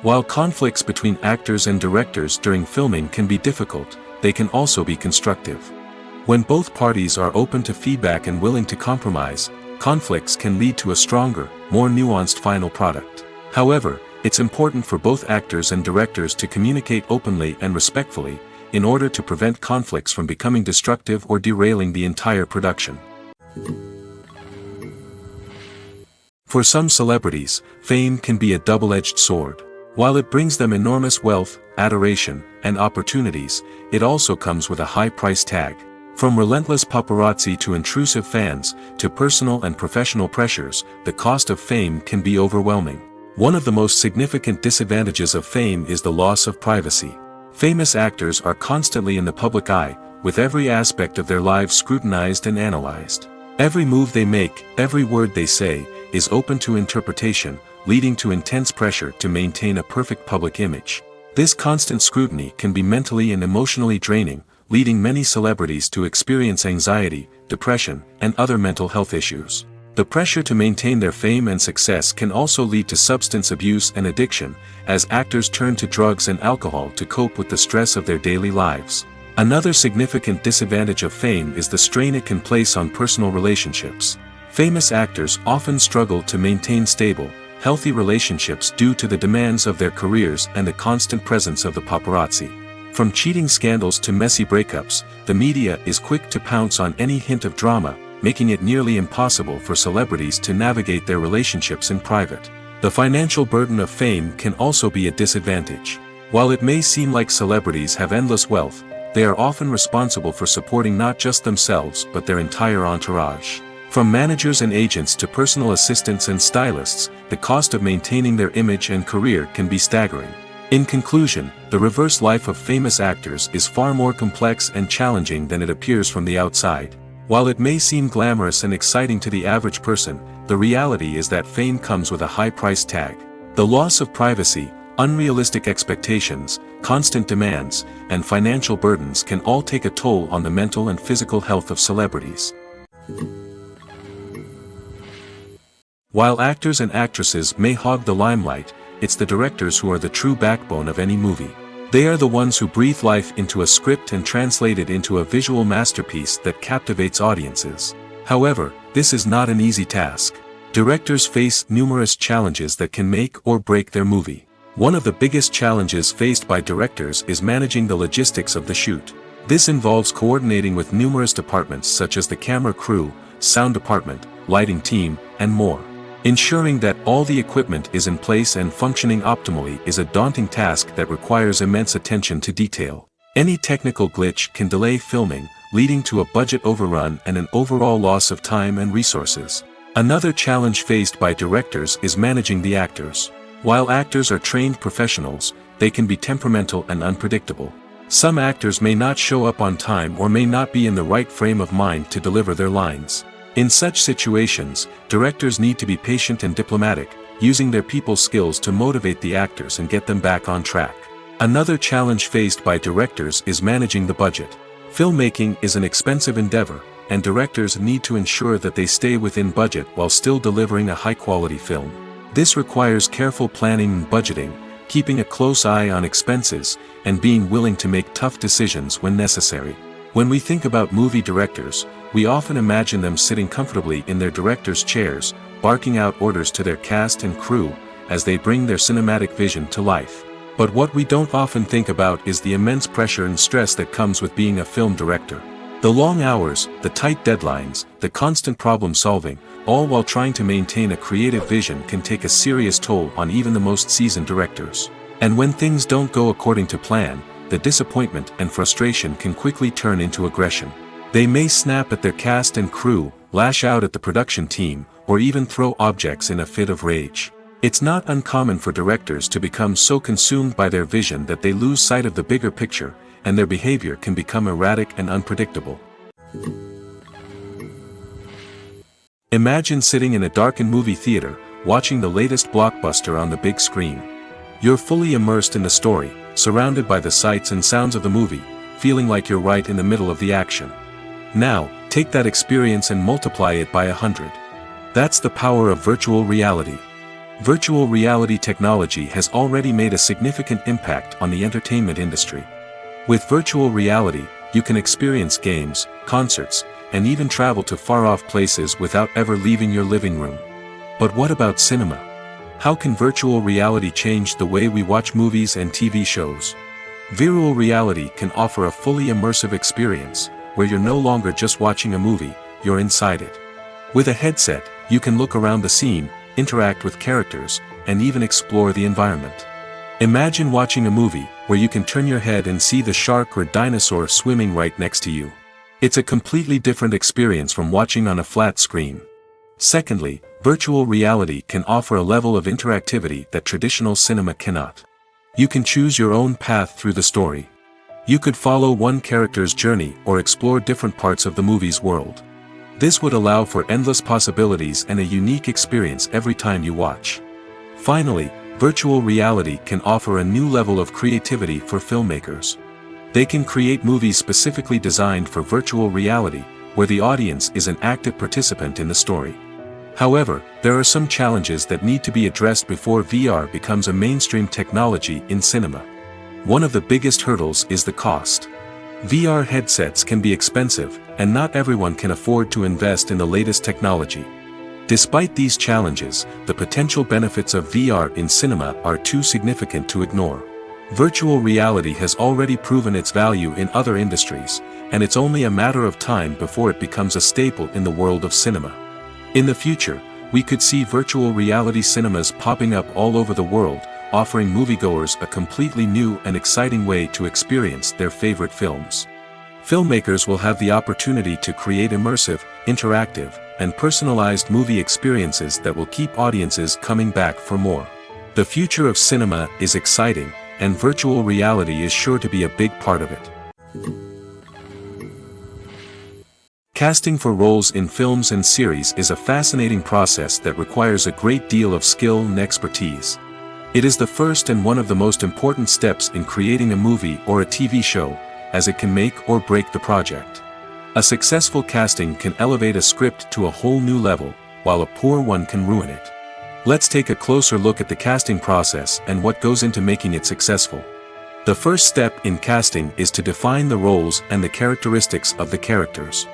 While conflicts between actors and directors during filming can be difficult, they can also be constructive. When both parties are open to feedback and willing to compromise, conflicts can lead to a stronger, more nuanced final product. However, it's important for both actors and directors to communicate openly and respectfully, in order to prevent conflicts from becoming destructive or derailing the entire production. For some celebrities, fame can be a double-edged sword. While it brings them enormous wealth, adoration, and opportunities, it also comes with a high price tag. From relentless paparazzi to intrusive fans, to personal and professional pressures, the cost of fame can be overwhelming. One of the most significant disadvantages of fame is the loss of privacy. Famous actors are constantly in the public eye, with every aspect of their lives scrutinized and analyzed. Every move they make, every word they say, is open to interpretation, leading to intense pressure to maintain a perfect public image. This constant scrutiny can be mentally and emotionally draining, leading many celebrities to experience anxiety, depression, and other mental health issues. The pressure to maintain their fame and success can also lead to substance abuse and addiction, as actors turn to drugs and alcohol to cope with the stress of their daily lives. Another significant disadvantage of fame is the strain it can place on personal relationships. Famous actors often struggle to maintain stable, healthy relationships due to the demands of their careers and the constant presence of the paparazzi. From cheating scandals to messy breakups, the media is quick to pounce on any hint of drama, making it nearly impossible for celebrities to navigate their relationships in private. The financial burden of fame can also be a disadvantage. While it may seem like celebrities have endless wealth, they are often responsible for supporting not just themselves but their entire entourage. From managers and agents to personal assistants and stylists, the cost of maintaining their image and career can be staggering. In conclusion, the reverse life of famous actors is far more complex and challenging than it appears from the outside. While it may seem glamorous and exciting to the average person, the reality is that fame comes with a high price tag. The loss of privacy, Unrealistic expectations, constant demands, and financial burdens can all take a toll on the mental and physical health of celebrities. While actors and actresses may hog the limelight, it's the directors who are the true backbone of any movie. They are the ones who breathe life into a script and translate it into a visual masterpiece that captivates audiences. However, this is not an easy task. Directors face numerous challenges that can make or break their movie. One of the biggest challenges faced by directors is managing the logistics of the shoot. This involves coordinating with numerous departments such as the camera crew, sound department, lighting team, and more. Ensuring that all the equipment is in place and functioning optimally is a daunting task that requires immense attention to detail. Any technical glitch can delay filming, leading to a budget overrun and an overall loss of time and resources. Another challenge faced by directors is managing the actors. While actors are trained professionals, they can be temperamental and unpredictable. Some actors may not show up on time or may not be in the right frame of mind to deliver their lines. In such situations, directors need to be patient and diplomatic, using their people skills to motivate the actors and get them back on track. Another challenge faced by directors is managing the budget. Filmmaking is an expensive endeavor, and directors need to ensure that they stay within budget while still delivering a high-quality film. This requires careful planning and budgeting, keeping a close eye on expenses, and being willing to make tough decisions when necessary. When we think about movie directors, we often imagine them sitting comfortably in their director's chairs, barking out orders to their cast and crew, as they bring their cinematic vision to life. But what we don't often think about is the immense pressure and stress that comes with being a film director. The long hours, the tight deadlines, the constant problem solving, all while trying to maintain a creative vision can take a serious toll on even the most seasoned directors. And when things don't go according to plan, the disappointment and frustration can quickly turn into aggression. They may snap at their cast and crew, lash out at the production team, or even throw objects in a fit of rage. It's not uncommon for directors to become so consumed by their vision that they lose sight of the bigger picture, and their behavior can become erratic and unpredictable. Imagine sitting in a darkened movie theater, watching the latest blockbuster on the big screen. You're fully immersed in the story, surrounded by the sights and sounds of the movie, feeling like you're right in the middle of the action. Now, take that experience and multiply it by 100. That's the power of virtual reality. Virtual reality technology has already made a significant impact on the entertainment industry. With virtual reality, you can experience games, concerts, and even travel to far-off places without ever leaving your living room. But what about cinema? How can virtual reality change the way we watch movies and TV shows? Virtual reality can offer a fully immersive experience, where you're no longer just watching a movie, you're inside it. With a headset, you can look around the scene, interact with characters, and even explore the environment. Imagine watching a movie where you can turn your head and see the shark or dinosaur swimming right next to you. It's a completely different experience from watching on a flat screen. Secondly, virtual reality can offer a level of interactivity that traditional cinema cannot. You can choose your own path through the story. You could follow one character's journey or explore different parts of the movie's world. This would allow for endless possibilities and a unique experience every time you watch. Finally, virtual reality can offer a new level of creativity for filmmakers. They can create movies specifically designed for virtual reality, where the audience is an active participant in the story. However, there are some challenges that need to be addressed before VR becomes a mainstream technology in cinema. One of the biggest hurdles is the cost. VR headsets can be expensive, and not everyone can afford to invest in the latest technology. Despite these challenges, the potential benefits of VR in cinema are too significant to ignore. Virtual reality has already proven its value in other industries, and it's only a matter of time before it becomes a staple in the world of cinema. In the future, we could see virtual reality cinemas popping up all over the world, offering moviegoers a completely new and exciting way to experience their favorite films. Filmmakers will have the opportunity to create immersive, interactive, and personalized movie experiences that will keep audiences coming back for more. The future of cinema is exciting, and virtual reality is sure to be a big part of it. Casting for roles in films and series is a fascinating process that requires a great deal of skill and expertise. It is the first and one of the most important steps in creating a movie or a TV show, as it can make or break the project. A successful casting can elevate a script to a whole new level, while a poor one can ruin it. Let's take a closer look at the casting process and what goes into making it successful. The first step in casting is to define the roles and the characteristics of the characters.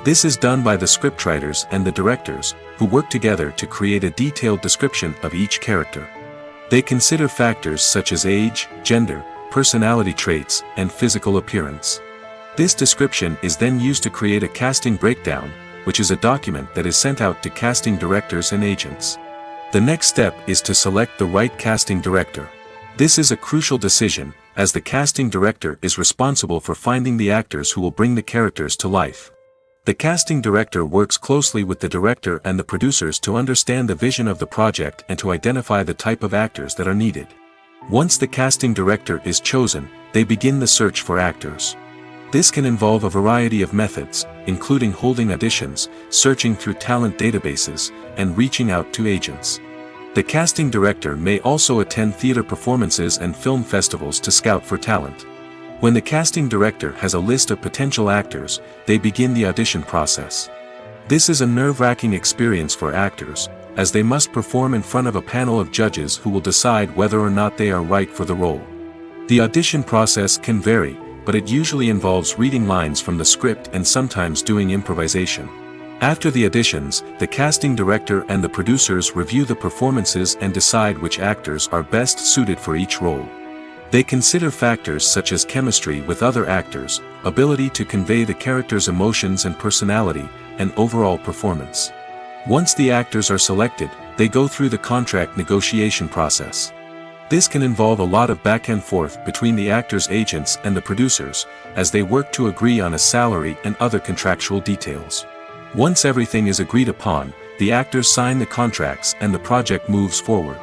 This is done by the scriptwriters and the directors, who work together to create a detailed description of each character. They consider factors such as age, gender, personality traits, and physical appearance. This description is then used to create a casting breakdown, which is a document that is sent out to casting directors and agents. The next step is to select the right casting director. This is a crucial decision, as the casting director is responsible for finding the actors who will bring the characters to life. The casting director works closely with the director and the producers to understand the vision of the project and to identify the type of actors that are needed. Once the casting director is chosen, they begin the search for actors. This can involve a variety of methods, including holding auditions, searching through talent databases, and reaching out to agents. The casting director may also attend theater performances and film festivals to scout for talent. When the casting director has a list of potential actors, they begin the audition process. This is a nerve-wracking experience for actors, as they must perform in front of a panel of judges who will decide whether or not they are right for the role. The audition process can vary, but it usually involves reading lines from the script and sometimes doing improvisation. After the auditions, the casting director and the producers review the performances and decide which actors are best suited for each role. They consider factors such as chemistry with other actors, ability to convey the character's emotions and personality, and overall performance. Once the actors are selected, they go through the contract negotiation process. This can involve a lot of back and forth between the actors' agents and the producers, as they work to agree on a salary and other contractual details. Once everything is agreed upon, the actors sign the contracts and the project moves forward.